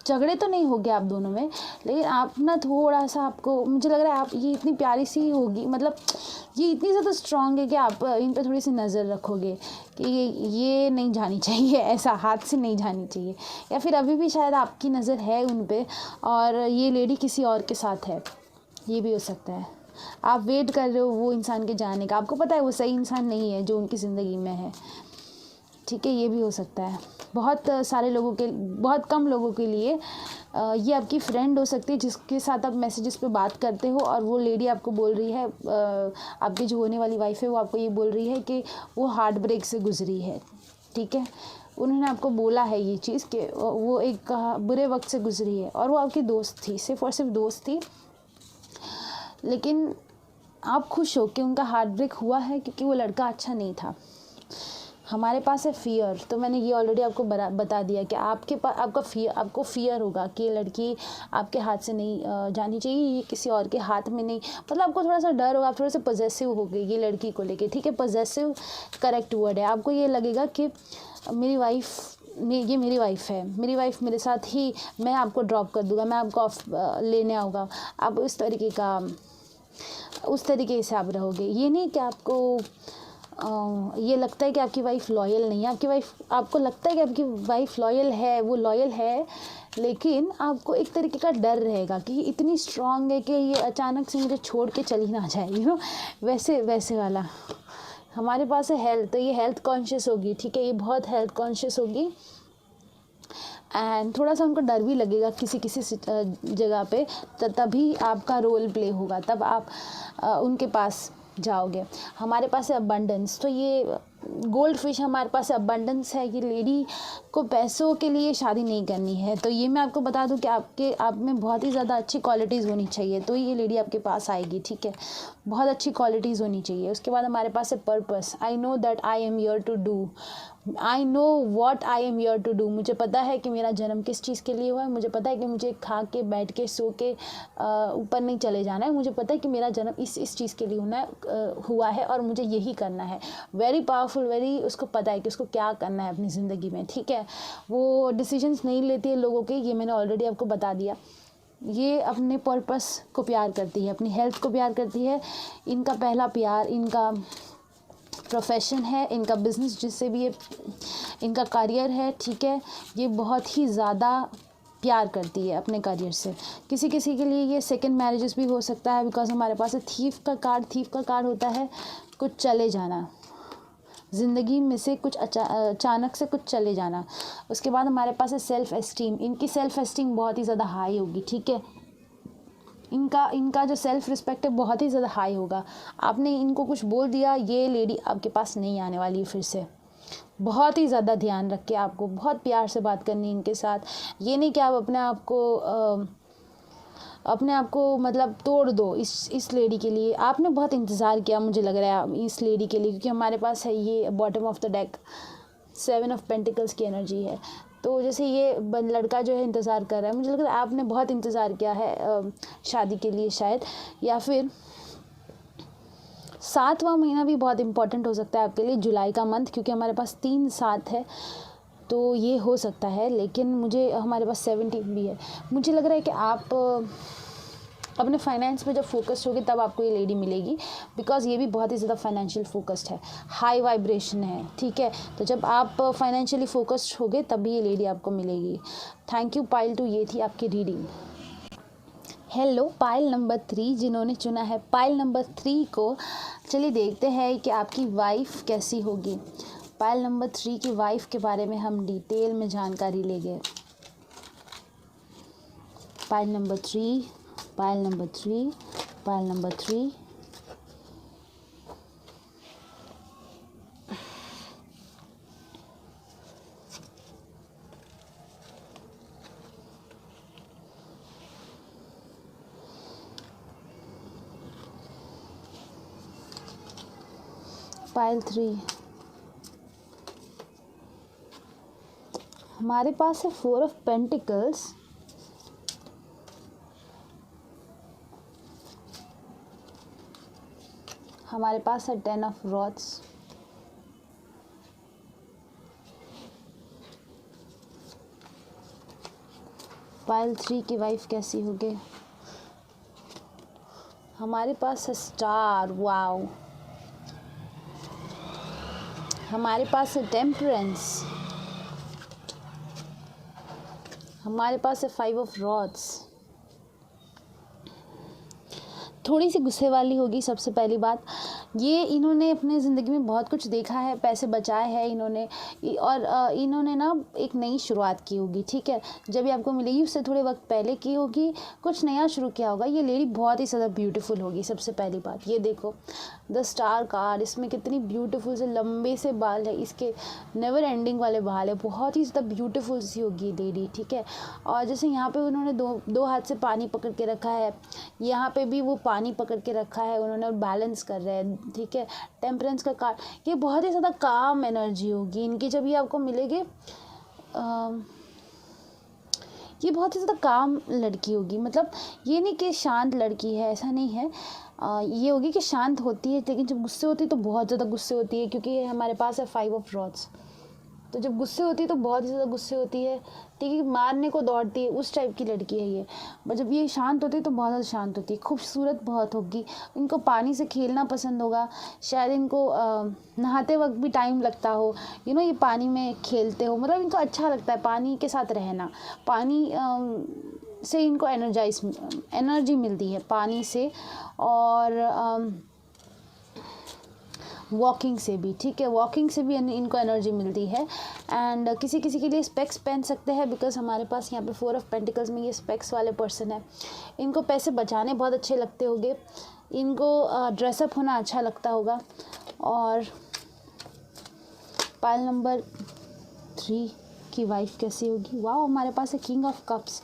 झगड़े तो नहीं होंगे आप दोनों में। लेकिन आप ना थोड़ा सा, आपको मुझे लग रहा है आप, ये इतनी प्यारी सी होगी, मतलब ये इतनी ज़्यादा स्ट्रांग है कि आप इन पर थोड़ी सी नज़र रखोगे कि ये नहीं जानी चाहिए, ऐसा हाथ से नहीं जानी चाहिए, या फिर अभी भी शायद आपकी नज़र है उन पर और ये लेडी किसी और के साथ है, ये भी हो सकता है। आप वेट कर रहे हो वो इंसान के जाने का, आपको पता है वो सही इंसान नहीं है जो उनकी ज़िंदगी में है, ठीक है, ये भी हो सकता है। बहुत सारे लोगों के, बहुत कम लोगों के लिए ये आपकी फ्रेंड हो सकती है जिसके साथ आप मैसेजेस पे बात करते हो, और वो लेडी आपको बोल रही है, आपकी जो होने वाली वाइफ है वो आपको ये बोल रही है कि वो हार्ट ब्रेक से गुजरी है, ठीक है। उन्होंने आपको बोला है ये चीज़ कि वो एक बुरे वक्त से गुजरी है, और वो आपकी दोस्त थी, सिर्फ और सिर्फ दोस्त थी। लेकिन आप खुश हो कि उनका हार्ट ब्रेक हुआ है क्योंकि वो लड़का अच्छा नहीं था। हमारे पास है फियर। तो मैंने ये ऑलरेडी आपको बता दिया कि आपके पास आपको फियर होगा कि ये लड़की आपके हाथ से नहीं जानी चाहिए, ये किसी और के हाथ में नहीं, मतलब आपको थोड़ा सा डर होगा, आप थोड़े से पॉजेसिव हो गए ये लड़की को लेके, ठीक है। पॉजेसिव करेक्ट वर्ड है। आपको ये लगेगा कि मेरी वाइफ है, मेरी वाइफ मेरे साथ ही, मैं आपको ड्रॉप कर दूंगा, मैं आपको लेने आऊँगा, आप उस तरीके से आप रहोगे। ये नहीं कि आपको ये लगता है कि आपकी वाइफ लॉयल नहीं है, आपको लगता है कि आपकी वाइफ लॉयल है, वो लॉयल है, लेकिन आपको एक तरीके का डर रहेगा कि इतनी स्ट्रांग है कि ये अचानक से मुझे छोड़ के चली ना जाए, वैसे वाला। हमारे पास है हेल्थ, तो ये हेल्थ कॉन्शियस होगी, ठीक है, ये बहुत हेल्थ कॉन्शियस होगी। एंड थोड़ा सा उनको डर भी लगेगा किसी जगह पे, तभी आपका रोल प्ले होगा, तब आप उनके पास जाओगे। हमारे पास है अबंडेंस, तो ये गोल्ड फिश हमारे पास अबंडेंस है। ये लेडी को पैसों के लिए शादी नहीं करनी है, तो ये मैं आपको बता दूं कि आप में बहुत ही ज़्यादा अच्छी क्वालिटीज़ होनी चाहिए, तो ये लेडी आपके पास आएगी, ठीक है। बहुत अच्छी क्वालिटीज़ होनी चाहिए। उसके बाद हमारे पास है purpose. I know that I am here to do, I know what I am here to do. मुझे पता है कि मेरा जन्म किस चीज़ के लिए हुआ है, मुझे पता है कि मुझे खा के बैठ के सो के ऊपर नहीं चले जाना है, मुझे पता है कि मेरा जन्म इस चीज़ के लिए हुआ है और मुझे यही करना है। वेरी पावरफुल, उसको पता है कि उसको क्या करना है अपनी ज़िंदगी में, ठीक है। वो डिसीजंस नहीं लेती है लोगों के, ये मैंने ऑलरेडी आपको बता दिया। ये अपने पर्पस को प्यार करती है, अपनी हेल्थ को प्यार करती है। इनका पहला प्यार इनका प्रोफेशन है, इनका बिजनेस जिससे भी ये इनका करियर है, ठीक है। ये बहुत ही ज़्यादा प्यार करती है अपने करियर से। किसी के लिए ये सेकंड मैरिजेस भी हो सकता है, बिकॉज हमारे पास थीफ का कार्ड होता है, कुछ चले जाना ज़िंदगी में से, कुछ अचानक से कुछ चले जाना। उसके बाद हमारे पास है सेल्फ एस्टीम। इनकी सेल्फ एस्टीम बहुत ही ज़्यादा हाई होगी, ठीक है। इनका जो सेल्फ रिस्पेक्ट है बहुत ही ज़्यादा हाई होगा। आपने इनको कुछ बोल दिया, ये लेडी आपके पास नहीं आने वाली है फिर से। बहुत ही ज़्यादा ध्यान रख के आपको बहुत प्यार से बात करनी इनके साथ। ये नहीं कि आप अपने आप को मतलब तोड़ दो इस लेडी के लिए। आपने बहुत इंतज़ार किया मुझे लग रहा है इस लेडी के लिए, क्योंकि हमारे पास है ये bottom of the deck 7 of pentacles की एनर्जी है। तो जैसे ये लड़का जो है इंतज़ार कर रहा है, मुझे लग रहा है आपने बहुत इंतज़ार किया है शादी के लिए शायद, या फिर 7वां महीना भी बहुत इंपॉर्टेंट हो सकता है आपके लिए, जुलाई का मंथ, क्योंकि हमारे पास 3-7 है, तो ये हो सकता है। लेकिन हमारे पास 17 भी है। मुझे लग रहा है कि आप अपने फाइनेंस पे जब फोकस्ड होगे तब आपको ये लेडी मिलेगी, बिकॉज ये भी बहुत ही ज़्यादा फाइनेंशियल फोकस्ड है, हाई वाइब्रेशन है, ठीक है। तो जब आप फाइनेंशियली फोकस्ड होगे तभी ये लेडी आपको मिलेगी। थैंक यू पाइल 2, ये थी आपकी रीडिंग। हेलो पाइल नंबर 3 जिन्होंने चुना है पाइल नंबर 3 को, चलिए देखते हैं कि आपकी वाइफ कैसी होगी। पाइल नंबर 3 की वाइफ के बारे में हम डिटेल में जानकारी लेंगे। Pile number 3, pile number 3, pile number 3। Pile 3 हमारे पास है 4 ऑफ पेंटिकल्स, हमारे पास है 10 ऑफ रॉड्स, पाइल 3 की वाइफ कैसी होगी। हमारे पास है स्टार, वाओ। हमारे पास है टेम्परेंस, हमारे पास है 5 ऑफ रॉड्स। थोड़ी सी गुस्से वाली होगी सबसे पहली बात। ये इन्होंने अपने ज़िंदगी में बहुत कुछ देखा है, पैसे बचाए हैं इन्होंने, और इन्होंने ना एक नई शुरुआत की होगी, ठीक है। जब ये आपको मिलेगी उससे थोड़े वक्त पहले की होगी, कुछ नया शुरू किया होगा। ये लेडी बहुत ही ज़्यादा ब्यूटीफुल होगी सबसे पहली बात। ये देखो द स्टार कार्ड, इसमें कितनी ब्यूटीफुल से लंबे से बाल है, इसके नेवर एंडिंग वाले बाल है, बहुत ही ज़्यादा ब्यूटीफुल सी होगी लेडी, ठीक है। और जैसे यहाँ पे उन्होंने दो हाथ से पानी पकड़ के रखा है, यहाँ पे भी वो पानी पकड़ के रखा है उन्होंने और बैलेंस कर रहे हैं। ठीक है। टेम्परेंस का कार्ड, ये बहुत ही ज़्यादा काम एनर्जी होगी इनकी जब ये आपको मिलेगी। ये बहुत ही ज़्यादा काम लड़की होगी, मतलब ये नहीं कि शांत लड़की है, ऐसा नहीं है। ये होगी कि शांत होती है, लेकिन जब गुस्से होती है तो बहुत ज़्यादा गुस्से होती है, क्योंकि ये हमारे पास है 5 ऑफ रॉड्स। तो जब गुस्से होती है तो बहुत ही ज़्यादा गुस्से होती है, ठीक है, मारने को दौड़ती है, उस टाइप की लड़की है ये। बट जब ये शांत होती है तो बहुत ज़्यादा शांत होती है। खूबसूरत बहुत होगी, इनको पानी से खेलना पसंद होगा, शायद इनको नहाते वक्त भी टाइम लगता हो, ये पानी में खेलते हो, मतलब इनको अच्छा लगता है पानी के साथ रहना। पानी से इनको एनर्जी मिलती है पानी से, और वॉकिंग से भी, ठीक है, वॉकिंग से भी इनको एनर्जी मिलती है। एंड किसी किसी के लिए स्पेक्स पहन सकते हैं, बिकॉज हमारे पास यहाँ पे 4 ऑफ पेंटिकल्स में ये स्पेक्स वाले पर्सन है। इनको पैसे बचाने बहुत अच्छे लगते होंगे, इनको ड्रेसअप होना अच्छा लगता होगा। और पाइल नंबर 3 की वाइफ कैसी होगी? वाह, हमारे पास है king of cups.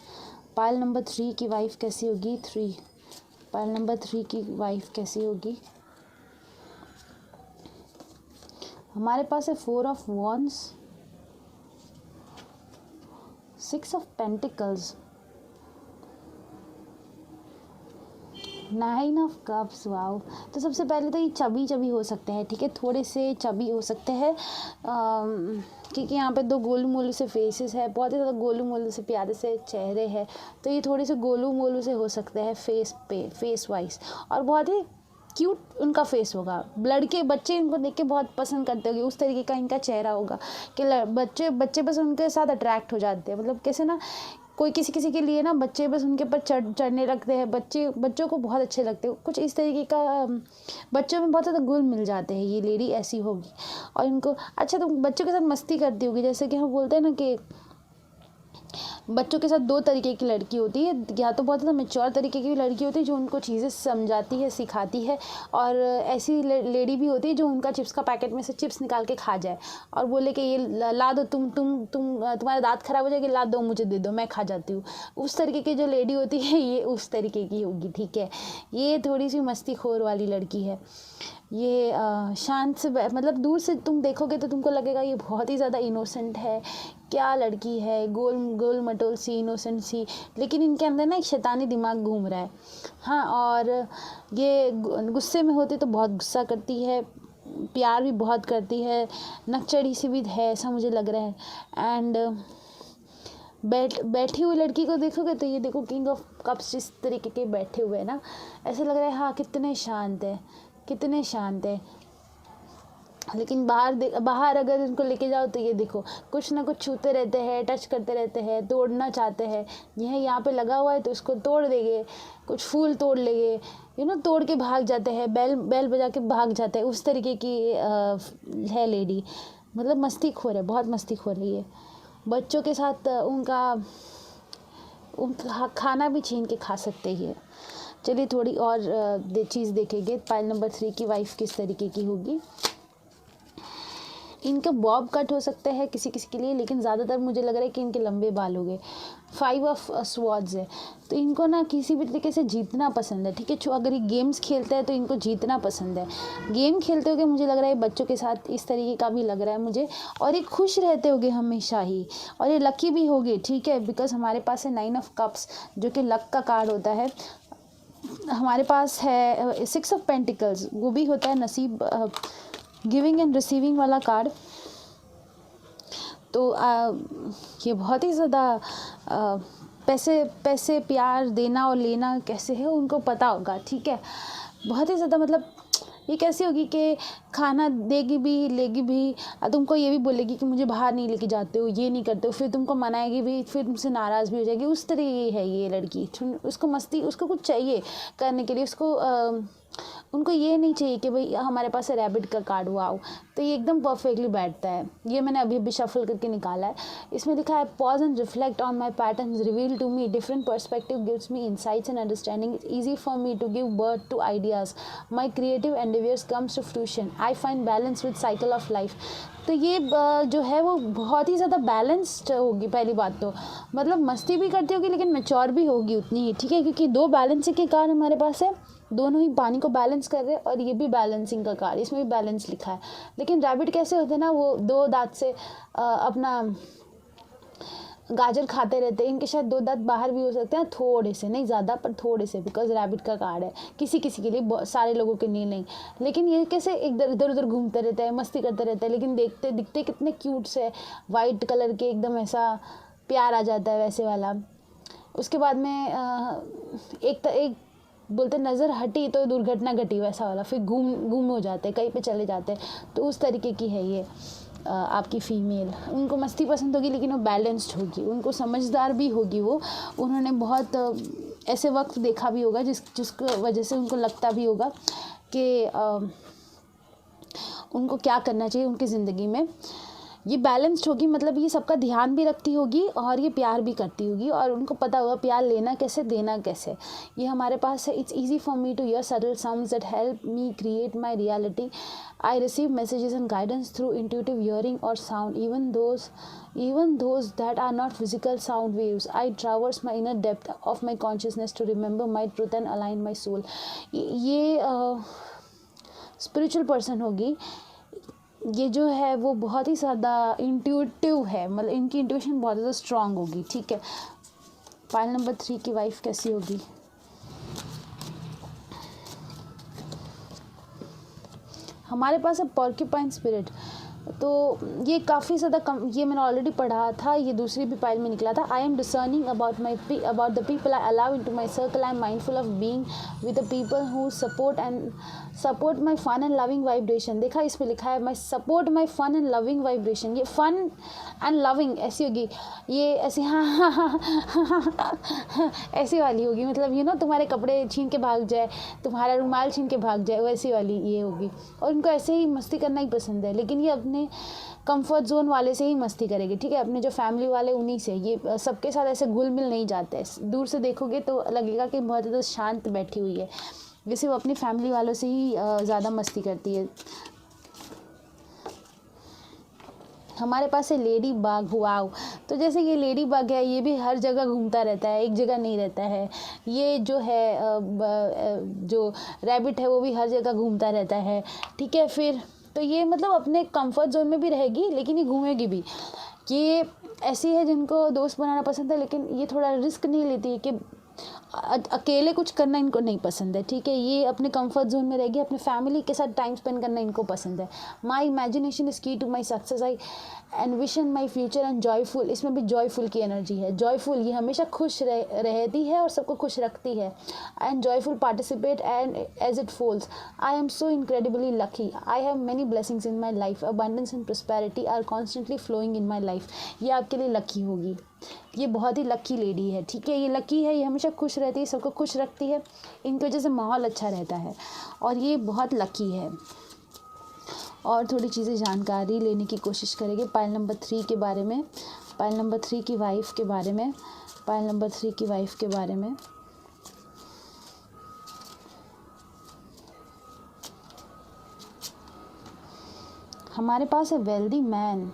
Pile number 3 की वाइफ कैसी होगी? 3। पाइल नंबर 3 की वाइफ कैसी होगी? हमारे पास है 4 of wands, 6 of pentacles, 9 of cups. Wow, तो सबसे पहले तो ये चबी हो सकते हैं, ठीक है, थोड़े से चबी हो सकते हैं, क्योंकि यहाँ पे 2 गोलू मोलू से फेसेस है, बहुत ही ज़्यादा गोलू मोलू से प्यारे से चेहरे हैं, तो ये थोड़े से गोलू मोलू से हो सकते हैं फेस वाइज, और बहुत ही क्यूट उनका फेस होगा। लड़के बच्चे इनको देख के बहुत पसंद करते होंगे, उस तरीके का इनका चेहरा होगा कि बच्चे बस उनके साथ अट्रैक्ट हो जाते हैं। मतलब कैसे ना, कोई किसी किसी के लिए ना बच्चे बस उनके ऊपर चढ़ने लगते हैं, बच्चों को बहुत अच्छे लगते हैं, कुछ इस तरीके का बच्चों में बहुत ज़्यादा घुल मिल जाते हैं। ये लेडी ऐसी होगी, और इनको अच्छा, तो बच्चों के साथ मस्ती करती होगी, जैसे कि हम बोलते हैं ना कि बच्चों के साथ 2 तरीके की लड़की होती है, या तो बहुत ज़्यादा मैच्योर तरीके की लड़की होती है जो उनको चीज़ें समझाती है, सिखाती है, और ऐसी लेडी भी होती है जो उनका चिप्स का पैकेट में से चिप्स निकाल के खा जाए और बोले कि ये ला दो, तुम्हारे दांत खराब हो जाएगी, ला दो, मुझे दे दो, मैं खा जाती हूँ। उस तरीके की जो लेडी होती है ये उस तरीके की होगी, ठीक है। ये थोड़ी सी मस्तीखोर वाली लड़की है। ये शांत से, मतलब दूर से तुम देखोगे तो तुमको लगेगा ये बहुत ही ज़्यादा इनोसेंट है, क्या लड़की है, गोल मटोल सी, इनोसेंट सी, लेकिन इनके अंदर ना एक शैतानी दिमाग घूम रहा है। हाँ, और ये गुस्से में होती तो बहुत गुस्सा करती है, प्यार भी बहुत करती है, नकचड़ी सी भी है, ऐसा मुझे लग रहा है। एंड बैठी हुई लड़की को देखोगे तो ये देखो, किंग ऑफ कप्स जिस तरीके के बैठे हुए हैं ना, ऐसे लग रहा है हाँ कितने शांत है। लेकिन बाहर अगर इनको लेके जाओ तो ये देखो, कुछ ना कुछ छूते रहते हैं, टच करते रहते हैं, तोड़ना चाहते हैं। यह यहाँ पे लगा हुआ है तो इसको तोड़ देंगे, कुछ फूल तोड़ लेंगे, तोड़ के भाग जाते हैं, बैल बजा के भाग जाते हैं, उस तरीके की है लेडी। मतलब मस्तीखोर है, बहुत मस्तीखोर है ये। बच्चों के साथ उनका खाना भी छीन के खा सकते ही है। चलिए थोड़ी और चीज़ देखेंगे। पाइल नंबर 3 की वाइफ किस तरीके की होगी? इनका बॉब कट हो सकता है किसी किसी के लिए, लेकिन ज़्यादातर मुझे लग रहा है कि इनके लंबे बाल हो गए। 5 ऑफ स्वॉर्ड्स है, तो इनको ना किसी भी तरीके से जीतना पसंद है, ठीक है। अगर ये गेम्स खेलते हैं तो इनको जीतना पसंद है। गेम खेलते होगे मुझे लग रहा है बच्चों के साथ, इस तरीके का भी लग रहा है मुझे। और ये खुश रहते होगे हमेशा ही, और ये लकी भी होगी, ठीक है, बिकॉज हमारे पास है 9 ऑफ कप्स जो कि लक का कार्ड होता है। हमारे पास है 6 ऑफ पेंटिकल्स, वो भी होता है नसीब, गिविंग एंड रिसीविंग वाला कार्ड। तो ये बहुत ही ज़्यादा पैसे प्यार देना और लेना कैसे है उनको पता होगा, ठीक है। बहुत ही ज़्यादा, मतलब ये कैसी होगी कि खाना देगी भी, लेगी भी, तुमको ये भी बोलेगी कि मुझे बाहर नहीं लेके जाते हो, ये नहीं करते हो, फिर तुमको मनाएगी भी, फिर तुमसे नाराज़ भी हो जाएगी। उस तरीके है ये लड़की। उसको कुछ चाहिए करने के लिए, उनको ये नहीं चाहिए कि भाई हमारे पास रैबिट का कार्ड हुआ हो, तो ये एकदम परफेक्टली बैठता है। ये मैंने अभी शफल करके निकाला है। इसमें लिखा है pause and reflect on my patterns reveal to me different perspective gives me insights and understanding it's easy for me to give birth to ideas my creative endeavours comes to fruition I find balance with cycle of life. तो ये जो है वो बहुत ही ज़्यादा balanced होगी। पहली बात तो मतलब मस्ती भी करती होगी लेकिन मैच्योर भी होगी उतनी ही, ठीक है, क्योंकि 2 बैलेंस के कार्ड हमारे पास है, दोनों ही पानी को बैलेंस कर रहे हैं और ये भी बैलेंसिंग का कार्ड, इसमें भी बैलेंस लिखा है। लेकिन रैबिट कैसे होते हैं ना, वो 2 दांत से अपना गाजर खाते रहते हैं। इनके शायद 2 दांत बाहर भी हो सकते हैं, थोड़े से, नहीं ज़्यादा पर थोड़े से, बिकॉज रैबिट का कार्ड है। किसी किसी के लिए, सारे लोगों के लिए नहीं। लेकिन ये कैसे इधर उधर घूमते रहते हैं, मस्ती करते रहते हैं, लेकिन दिखते कितने क्यूट से, वाइट कलर के, एकदम ऐसा प्यार आ जाता है वैसे वाला। उसके बाद में एक बोलते नज़र हटी तो दुर्घटना घटी, वैसा वाला। फिर गुम हो जाते हैं, कहीं पे चले जाते हैं। तो उस तरीके की है ये आपकी फ़ीमेल। उनको मस्ती पसंद होगी लेकिन वो बैलेंस्ड होगी, उनको समझदार भी होगी वो। उन्होंने बहुत ऐसे वक्त देखा भी होगा जिसकी वजह से उनको लगता भी होगा कि उनको क्या करना चाहिए उनकी ज़िंदगी में। ये बैलेंस्ड होगी, मतलब ये सबका ध्यान भी रखती होगी और ये प्यार भी करती होगी, और उनको पता होगा प्यार लेना कैसे, देना कैसे। ये हमारे पास है। It's easy for me to hear subtle sounds that help me create my reality. I receive messages and guidance through intuitive hearing or sound, even those that are not physical sound waves. I traverse my inner depth of my consciousness to remember my truth and align my soul. ये spiritual person होगी। ये जो है वो बहुत ही ज़्यादा intuitive है, मतलब इनकी इंट्यूशन बहुत ज़्यादा स्ट्रांग होगी। ठीक है, पाइल नंबर 3 की वाइफ कैसी होगी? हमारे पास है पॉर्क्यूपाइन स्पिरिट। तो ये काफ़ी ज़्यादा ये मैंने ऑलरेडी पढ़ा था, ये दूसरी भी पाइल में निकला था। I am discerning about the people I allow into my circle. I am mindful of being with the people who support my fun and loving vibration. देखा, इस पे लिखा है my support my fun and loving vibration. ये fun and loving ऐसी होगी, ये ऐसी ऐसी वाली होगी, मतलब तुम्हारे कपड़े छीन के भाग जाए, तुम्हारा रुमाल छीन के भाग जाए, वैसी वाली ये होगी। और इनको ऐसे ही मस्ती करना ही पसंद है, लेकिन ये अपने कंफर्ट जोन वाले से ही मस्ती करेगी। ठीक है, अपने जो फैमिली वाले उन्हीं से। ये सबके साथ ऐसे घुल मिल नहीं जाते। दूर से देखोगे तो लगेगा कि बहुत ज़्यादा शांत बैठी हुई है, जैसे वो अपनी फैमिली वालों से ही ज़्यादा मस्ती करती है। हमारे पास है लेडी बाग। वाओ, तो जैसे ये लेडी बाग है, ये भी हर जगह घूमता रहता है, एक जगह नहीं रहता है। ये जो है जो रैबिट है वो भी हर जगह घूमता रहता है। ठीक है, फिर तो ये मतलब अपने कंफर्ट जोन में भी रहेगी, लेकिन ये घूमेगी भी। ये ऐसी है जिनको दोस्त बनाना पसंद है, लेकिन ये थोड़ा रिस्क नहीं लेती है कि अकेले कुछ करना इनको नहीं पसंद है। ठीक है, ये अपने कंफर्ट जोन में रहेगी, अपने फैमिली के साथ टाइम स्पेंड करना इनको पसंद है। My imagination is key to my success. I envision my future and joyful. इसमें भी जॉयफुल की एनर्जी है। जॉयफुल, ये हमेशा खुश रहती है और सबको खुश रखती है। And joyful participate and as it falls. I am so incredibly lucky. I have many blessings in my life. Abundance and prosperity are constantly flowing in my life. ये आपके लिए लकी होगी। ये बहुत ही लकी लेडी है। ठीक है, ये लकी है, ये हमेशा खुश रहती है, सबको खुश रखती है, इनकी वजह से माहौल अच्छा रहता है, और ये बहुत लकी है। और थोड़ी चीज़ें जानकारी लेने की कोशिश करेंगे पाइल नंबर 3 के बारे में, पाइल नंबर 3 की वाइफ के बारे में, पाइल नंबर 3 की वाइफ के बारे में। हमारे पास है वेल्दी मैन,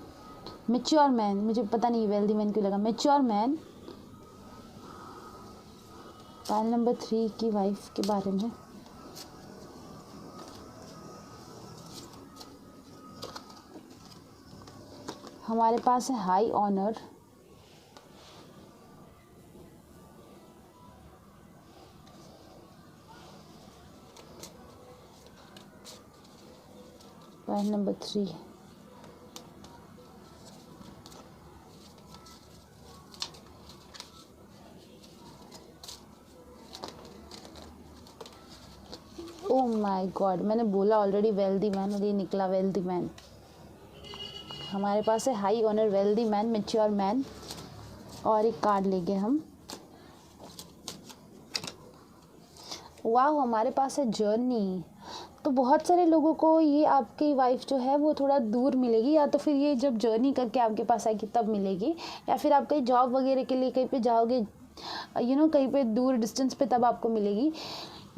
मैच्योर मैन। मुझे पता नहीं वेल्दी मैन क्यों लगा, मैच्योर मैन। पाइल नंबर 3 की वाइफ के बारे में। हमारे पास है high honour. Pile number 3। Oh my God, मैंने बोला ऑलरेडी वेल्दी मैन, और ये निकला वेल्दी मैन। हमारे पास है high honour, wealthy man, mature man, और एक कार्ड लेंगे हम। वाह, हमारे पास है जर्नी। तो बहुत सारे लोगों को ये आपकी वाइफ जो है वो थोड़ा दूर मिलेगी, या तो फिर ये जब जर्नी करके आपके पास आएगी तब मिलेगी, या फिर आप कहीं जॉब वगैरह के लिए कहीं पे जाओगे, कहीं पे दूर डिस्टेंस पे, तब आपको मिलेगी।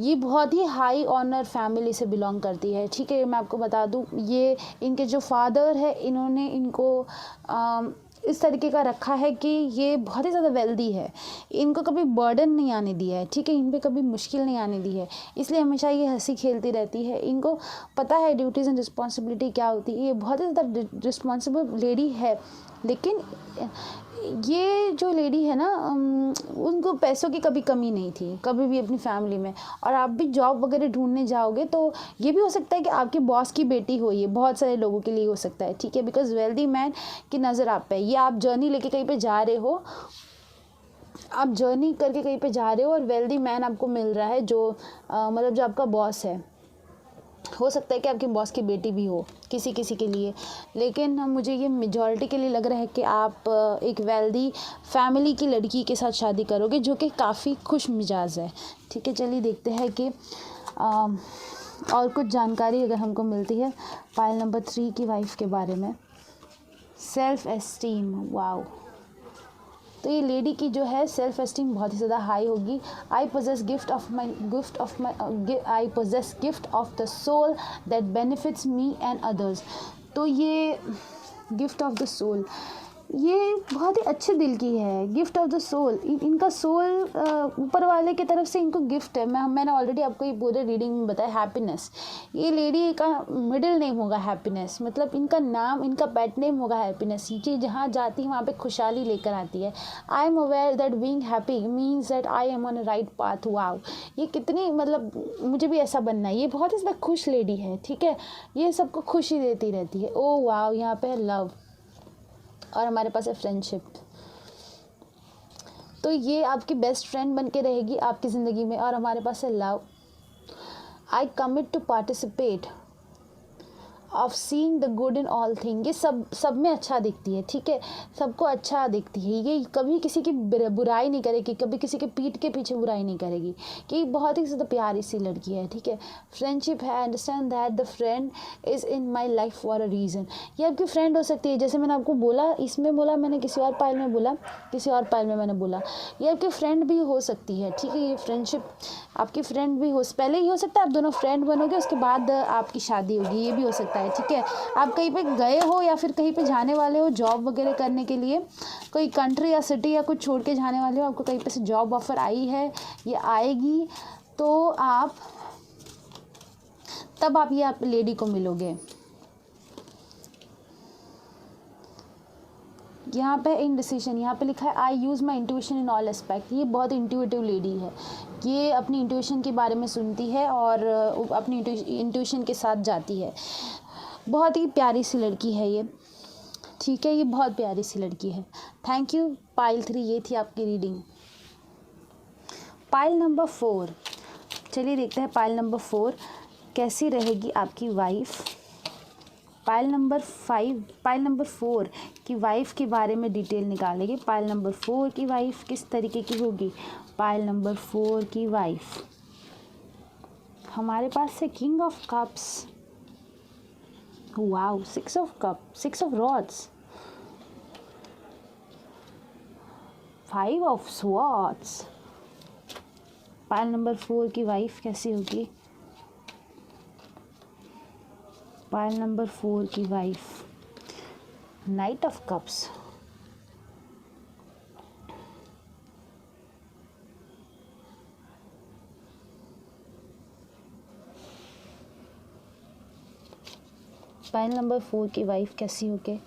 ये बहुत ही हाई ऑनर फैमिली से बिलोंग करती है। ठीक है, मैं आपको बता दूं, ये इनके जो फादर है, इन्होंने इनको इस तरीके का रखा है कि ये बहुत ही ज़्यादा वेल्दी है, इनको कभी बर्डन नहीं आने दिया है, ठीक है, इन पे कभी मुश्किल नहीं आने दी है, इसलिए हमेशा ये हंसी खेलती रहती है। इनको पता है ड्यूटीज़ एंड रिस्पॉन्सिबिलिटी क्या होती है, ये बहुत ही ज़्यादा रिस्पॉन्सिबल लेडी है। लेकिन ये जो लेडी है ना, उनको पैसों की कभी कमी नहीं थी कभी भी अपनी फैमिली में। और आप भी जॉब वगैरह ढूंढने जाओगे तो ये भी हो सकता है कि आपके बॉस की बेटी हो, ये बहुत सारे लोगों के लिए हो सकता है, ठीक है, बिकॉज वेल्दी मैन की नज़र आप पे, ये आप जर्नी लेके कहीं पे जा रहे हो, आप जर्नी करके कहीं पे जा रहे हो और वेल्दी मैन आपको मिल रहा है जो मतलब जो आपका बॉस है। हो सकता है कि आपके बॉस की बेटी भी हो किसी किसी के लिए, लेकिन मुझे ये मेजॉरिटी के लिए लग रहा है कि आप एक वेल्दी फैमिली की लड़की के साथ शादी करोगे जो कि काफ़ी खुश मिजाज है, ठीक है। चलिए देखते हैं कि और कुछ जानकारी अगर हमको मिलती है पाइल नंबर 3 की वाइफ के बारे में। सेल्फ एस्टीम, वाओ, तो ये लेडी की जो है सेल्फ एस्टीम बहुत ही ज़्यादा हाई होगी। I possess gift of the soul that benefits me and others. तो ये गिफ्ट ऑफ द सोल, ये बहुत ही अच्छे दिल की है। गिफ्ट ऑफ द सोल, इनका सोल ऊपर वाले की तरफ से इनको गिफ्ट है। मैंने ऑलरेडी आपको ये पूरे रीडिंग में बताया। हैप्पीनेस, ये लेडी का मिडिल नेम होगा हैप्पीनेस, मतलब इनका नाम, इनका पेट नेम होगा हैप्पीनेस। ये जहाँ जाती है वहाँ पे खुशहाली लेकर आती है। I am aware that being happy means that I M on a right path. Wow, ये कितनी, मतलब मुझे भी ऐसा बनना है। ये बहुत ही ज़्यादा खुश लेडी है, ठीक है, ये सबको खुशी देती रहती है। ओ वाओ, यहाँ पे है लव और हमारे पास है फ्रेंडशिप। तो ये आपकी बेस्ट फ्रेंड बन के रहेगी आपकी ज़िंदगी में। और हमारे पास है love. I commit to participate of seeing the good in all thing. ये सब में अच्छा दिखती है, ठीक है, सबको अच्छा दिखती है। ये कभी किसी की बुराई नहीं करेगी, कभी किसी के पीठ के पीछे बुराई नहीं करेगी, कि बहुत ही ज़्यादा प्यारी सी लड़की है, ठीक है। फ्रेंडशिप है, understand that the friend is in my life for a reason. ये आपकी फ्रेंड हो सकती है, जैसे मैंने आपको बोला, इसमें बोला मैंने, किसी और पाइल में बोला, किसी और पाइल में मैंने बोला, ये आपकी फ्रेंड भी हो सकती है, ठीक है। ये फ्रेंडशिप आपकी फ्रेंड भी हो, पहले ही हो सकता है आप दोनों फ्रेंड बनोगे, उसके बाद आपकी शादी होगी, ये भी हो सकता है, ठीक है। आप कहीं पे गए हो या फिर कहीं पे जाने वाले हो जॉब वगैरह करने के लिए, कोई कंट्री या सिटी या कुछ छोड़ के जाने वाले हो, आपको कहीं पे से जॉब ऑफर आई है, ये आएगी, तो आप तब आप ये आप लेडी को मिलोगे। यहाँ पे इंडिसीजन, यहाँ पे लिखा है I use my intuition in all aspect. ये बहुत इंट्यूटिव लेडी है, ये अपनी इंट्यूशन के बारे में सुनती है और अपनी इंट्यूशन के साथ जाती है। बहुत ही प्यारी सी लड़की है ये, ठीक है, ये बहुत प्यारी सी लड़की है। थैंक यू पाइल 3, ये थी आपकी रीडिंग। पाइल नंबर 4, चलिए देखते हैं पाइल नंबर 4 कैसी रहेगी आपकी वाइफ। पाइल नंबर 4 की वाइफ के बारे में डिटेल निकालेंगे। पाइल नंबर 4 की वाइफ किस तरीके की होगी। पाइल नंबर 4 की वाइफ, हमारे पास है king of cups, wow, 6 of cup, 6 of rods, 5 of swords. Pile number 4 की वाइफ कैसी होगी। पाइल नंबर 4 की wife, night of cups, pile number 4 की वाइफ कैसी होगी।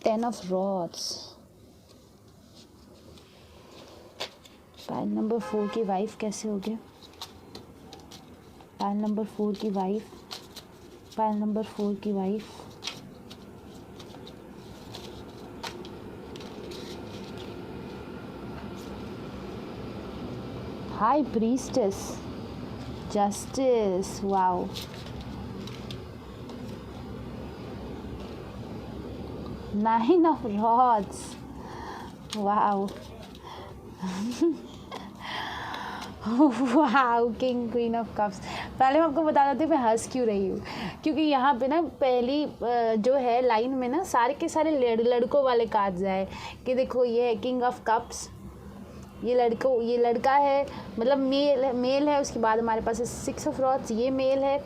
10 ऑफ रॉड्स। पाइल नंबर 4 की वाइफ कैसे होगी। पाइल नंबर 4 की वाइफ, पाइल नंबर 4 की wife, high priestess, justice, wow, nine of rods, wow wow, king queen of cups. पहले मैं आपको बता देती हूँ मैं हंस क्यों रही हूँ, क्योंकि यहाँ पे ना पहली जो है लाइन में ना सारे के सारे लड़कों वाले कार्ड्स आए कि देखो ये है किंग ऑफ कप्स, ये लड़का है, मतलब मेल है। उसके बाद हमारे पास है 6 ऑफ रॉड्स, ये मेल है।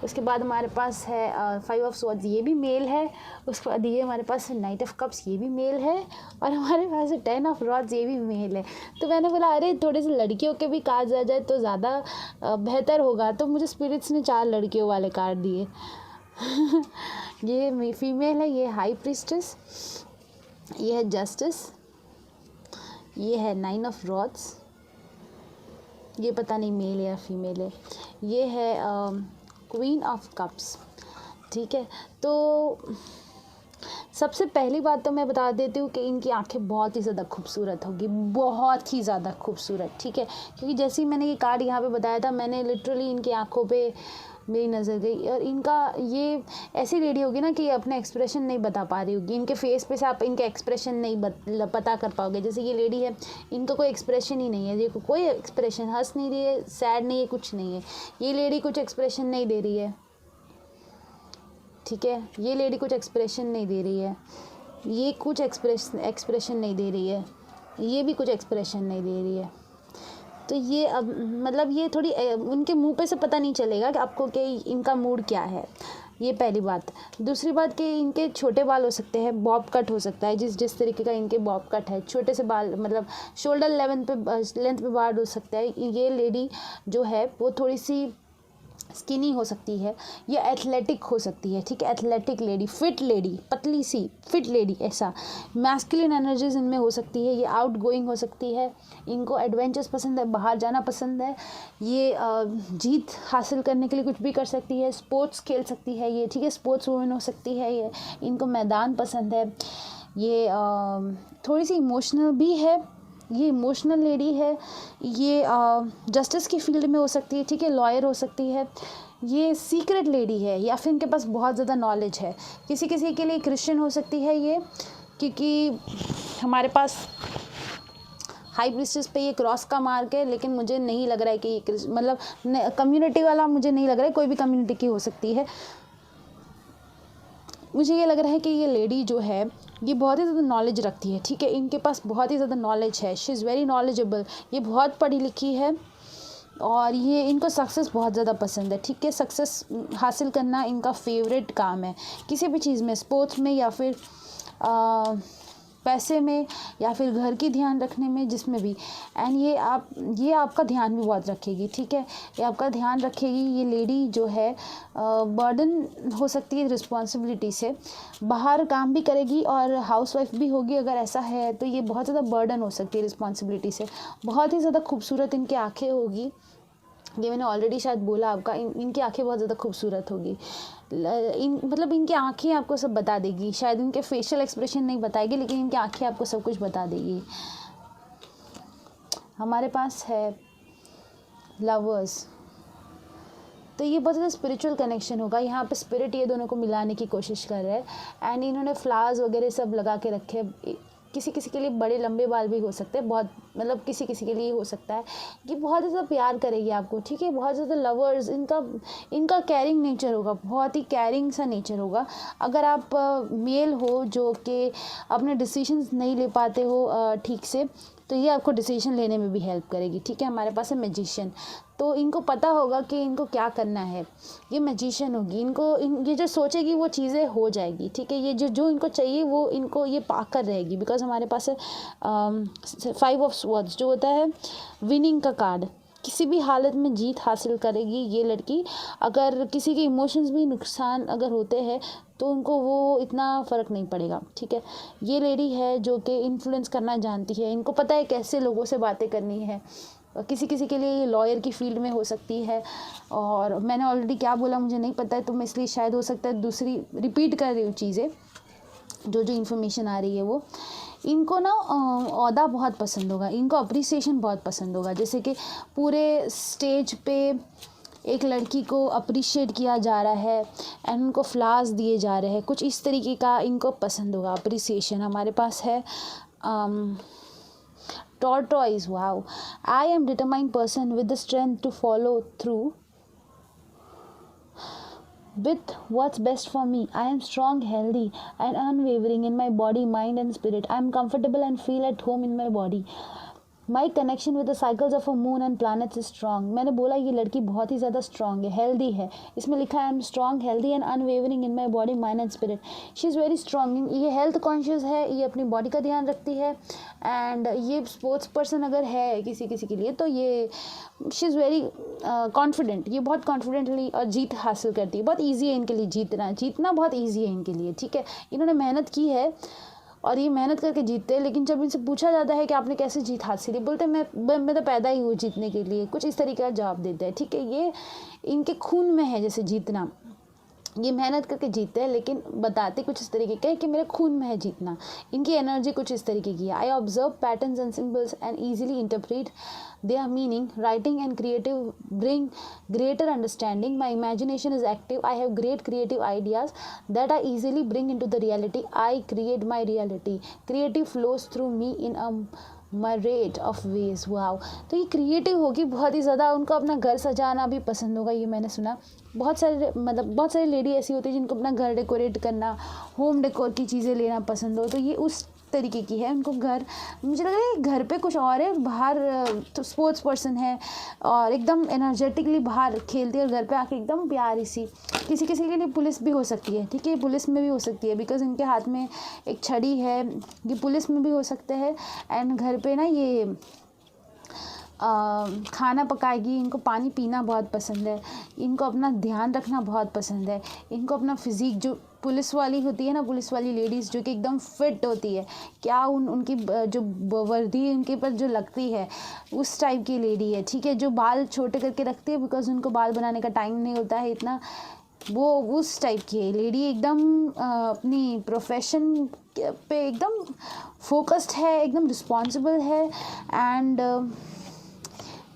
उसके बाद हमारे पास है 5 ऑफ स्वॉर्ड्स, ये भी मेल है। उसके बाद ये हमारे पास है नाइट ऑफ कप्स, ये भी मेल है। और हमारे पास है 10 ऑफ रॉड्स, ये भी मेल है। तो मैंने बोला अरे थोड़े से लड़कियों के भी कार्ड आ जाए तो ज़्यादा बेहतर होगा, तो मुझे स्पिरिट्स ने 4 लड़कियों वाले कार्ड दिए। ये फीमेल है, ये हाई प्रीस्टेस, ये है जस्टिस, ये है 9 ऑफ रॉड्स, ये पता नहीं मेल या फीमेल है, ये है क्वीन ऑफ कप्स। ठीक है, तो सबसे पहली बात तो मैं बता देती हूँ कि इनकी आंखें बहुत ही ज़्यादा खूबसूरत होगी, बहुत ही ज़्यादा खूबसूरत। ठीक है, क्योंकि जैसे ही मैंने ये कार्ड यहाँ पे बताया था, मैंने लिटरली इनकी आंखों पे मेरी नज़र गई। और इनका ये ऐसी लेडी होगी ना कि अपने एक्सप्रेशन नहीं बता पा रही होगी, इनके फेस पे से आप इनके एक्सप्रेशन नहीं पता कर पाओगे। जैसे ये लेडी है, इनका कोई एक्सप्रेशन ही नहीं है, ये कोई एक्सप्रेशन, हंस नहीं रही है, सैड नहीं है, कुछ नहीं है। ये लेडी कुछ एक्सप्रेशन नहीं दे रही है। ठीक है, ये लेडी कुछ एक्सप्रेशन नहीं दे रही है, ये कुछ एक्सप्रेशन नहीं दे रही है, ये भी कुछ एक्सप्रेशन नहीं दे रही है। तो ये अब मतलब ये थोड़ी उनके मुंह पे से पता नहीं चलेगा कि आपको कि इनका मूड क्या है। ये पहली बात। दूसरी बात कि इनके छोटे बाल हो सकते हैं, बॉब कट हो सकता है, जिस तरीके का इनके बॉब कट है, छोटे से बाल, मतलब शोल्डर लेंथ पे बाल हो सकता है। ये लेडी जो है वो थोड़ी सी स्किनी हो सकती है, ये एथलेटिक हो सकती है। ठीक है, एथलेटिक लेडी, फिट लेडी, पतली सी फिट लेडी, ऐसा मैस्कुलिन एनर्जीज इनमें हो सकती है। ये आउट गोइंग हो सकती है, इनको एडवेंचर्स पसंद है, बाहर जाना पसंद है, ये जीत हासिल करने के लिए कुछ भी कर सकती है, स्पोर्ट्स खेल सकती है ये। ठीक है, स्पोर्ट्स वूमेन हो सकती है ये, इनको मैदान पसंद है। ये थोड़ी सी इमोशनल भी है, ये इमोशनल लेडी है। ये जस्टिस की फील्ड में हो सकती है। ठीक है, लॉयर हो सकती है। ये सीक्रेट लेडी है, या फिर इनके पास बहुत ज़्यादा नॉलेज है। किसी किसी के लिए क्रिश्चियन हो सकती है ये, क्योंकि हमारे पास हाई प्रीस्टेस पे ये क्रॉस का मार्क है, लेकिन मुझे नहीं लग रहा है कि ये मतलब कम्युनिटी वाला मुझे नहीं लग रहा है, कोई भी कम्युनिटी की हो सकती है। मुझे ये लग रहा है कि ये लेडी जो है ये बहुत ही ज़्यादा नॉलेज रखती है। ठीक है, इनके पास बहुत ही ज़्यादा नॉलेज है, शी इज़ वेरी नॉलेजेबल। ये बहुत पढ़ी लिखी है और ये इनको सक्सेस बहुत ज़्यादा पसंद है। ठीक है, सक्सेस हासिल करना इनका फेवरेट काम है, किसी भी चीज़ में, स्पोर्ट्स में या फिर पैसे में या फिर घर की ध्यान रखने में, जिसमें भी। एंड ये आपका ध्यान भी बहुत रखेगी। ठीक है, ये आपका ध्यान रखेगी। ये लेडी जो है बर्डन हो सकती है रिस्पॉन्सिबिलिटी से, बाहर काम भी करेगी और हाउसवाइफ भी होगी। अगर ऐसा है तो ये बहुत ज़्यादा बर्डन हो सकती है रिस्पॉन्सिबिलिटी से। बहुत ही ज़्यादा खूबसूरत इनकी आँखें होगी, ये मैंने ऑलरेडी शायद बोला आपका। इनकी आंखें बहुत ज़्यादा खूबसूरत होगी। मतलब इनकी आंखें आपको सब बता देगी। शायद इनके फेशियल एक्सप्रेशन नहीं बताएगी, लेकिन इनकी आंखें आपको सब कुछ बता देगी। हमारे पास है लवर्स, तो ये बहुत ज़्यादा स्पिरिचुअल कनेक्शन होगा। यहाँ पे स्पिरिट ये दोनों को मिलाने की कोशिश कर रहे हैं। एंड इन्होंने फ्लावर्स वगैरह सब लगा के रखे। किसी किसी के लिए बड़े लंबे बाल भी हो सकते हैं, बहुत मतलब किसी किसी के लिए हो सकता है। ये बहुत ज़्यादा प्यार करेगी आपको। ठीक है, बहुत ज़्यादा लवर्स, इनका कैरिंग नेचर होगा, बहुत ही कैरिंग सा नेचर होगा। अगर आप मेल हो जो कि अपने डिसीजंस नहीं ले पाते हो ठीक से, तो ये आपको डिसीजन लेने में भी हेल्प करेगी। ठीक है, हमारे पास है मैजिशियन, तो इनको पता होगा कि इनको क्या करना है। ये मैजिशियन होगी, ये जो सोचेगी वो चीज़ें हो जाएगी। ठीक है, ये जो इनको चाहिए वो इनको ये पाकर रहेगी। बिकॉज हमारे पास है 5 ऑफ स्वॉर्ड्स, जो होता है विनिंग का कार्ड। किसी भी हालत में जीत हासिल करेगी ये लड़की। अगर किसी के इमोशंस भी नुकसान अगर होते हैं तो उनको वो इतना फ़र्क नहीं पड़ेगा। ठीक है, ये लेडी है जो कि इन्फ्लुएंस करना जानती है, इनको पता है कैसे लोगों से बातें करनी है। किसी किसी के लिए ये लॉयर की फील्ड में हो सकती है। और मैंने ऑलरेडी क्या बोला मुझे नहीं पता है, तो मैं इसलिए शायद हो सकता है दूसरी रिपीट कर रही हूँ चीज़ें, जो इन्फॉर्मेशन आ रही है वो। इनको ना ओहदा बहुत पसंद होगा, इनको अप्रिसिएशन बहुत पसंद होगा। जैसे कि पूरे स्टेज पे एक लड़की को अप्रिशिएट किया जा रहा है एंड उनको फ्लावर्स दिए जा रहे हैं, कुछ इस तरीके का इनको पसंद होगा, अप्रिसिएशन। हमारे पास है tortoise. Wow, I am determined person with the strength to follow through with what's best for me. I am strong, healthy and unwavering in my body, mind and spirit. I am comfortable and feel at home in my body. My connection with the cycles of a moon and planets is strong. मैंने बोला ये लड़की बहुत ही ज़्यादा strong है, healthy है। इसमें लिखा है I am strong, healthy and unwavering in my body, mind and spirit. She is very strong. ये हेल्थ कॉन्शियस है, ये अपनी बॉडी का ध्यान रखती है। एंड ये स्पोर्ट्स पर्सन अगर है किसी किसी के लिए तो ये शी इज़ वेरी कॉन्फिडेंट। ये बहुत कॉन्फिडेंटली और जीत हासिल करती है। बहुत ईजी है इनके लिए जीतना बहुत ईजी है इनके लिए, ठीक है। इन्होंने मेहनत की है और ये मेहनत करके जीतते हैं। लेकिन जब इनसे पूछा जाता है कि आपने कैसे जीत हासिल की, बोलते हैं मैं तो पैदा ही हूँ जीतने के लिए, कुछ इस तरीके का जवाब देते हैं, ठीक है। ये इनके खून में है जैसे जीतना, ये मेहनत करके जीतते हैं लेकिन बताते कुछ इस तरीके के कि मेरे खून में है जीतना। इनकी एनर्जी कुछ इस तरीके की है। I observe patterns and symbols and easily interpret their meaning. Writing and creative bring greater understanding. My imagination is active. I have great creative ideas that I easily bring into the reality. I create my reality. Creative flows through me in a myriad of ways. Wow. तो ये creative होगी बहुत ही ज़्यादा। उनको अपना घर सजाना भी पसंद होगा, ये मैंने सुना। बहुत सारी लेडी ऐसी होती है जिनको अपना घर डेकोरेट करना, होम डेकोर की चीज़ें लेना पसंद हो, तो ये उस तरीके की है। उनको घर, मुझे लग रहा है घर पे कुछ और है, बाहर तो स्पोर्ट्स पर्सन है और एकदम एनर्जेटिकली बाहर खेलती है और घर पे आके एकदम प्यारी सी। किसी किसी के लिए पुलिस भी हो सकती है, ठीक है, पुलिस में भी हो सकती है बिकॉज इनके हाथ में एक छड़ी है। ये पुलिस में भी हो सकते हैं। एंड घर पे ना ये खाना पकाएगी। इनको पानी पीना बहुत पसंद है। इनको अपना ध्यान रखना बहुत पसंद है। इनको अपना फिज़िक, जो पुलिस वाली होती है ना, पुलिस वाली लेडीज़ जो कि एकदम फिट होती है, क्या उनकी जो वर्दी उनके पर जो लगती है उस टाइप की लेडी है, ठीक है। जो बाल छोटे करके रखती है बिकॉज उनको बाल बनाने का टाइम नहीं होता है इतना, वो उस टाइप की है लेडी। एकदम अपनी प्रोफेशन पे एकदम फोकस्ड है, एकदम रिस्पॉन्सिबल है। एंड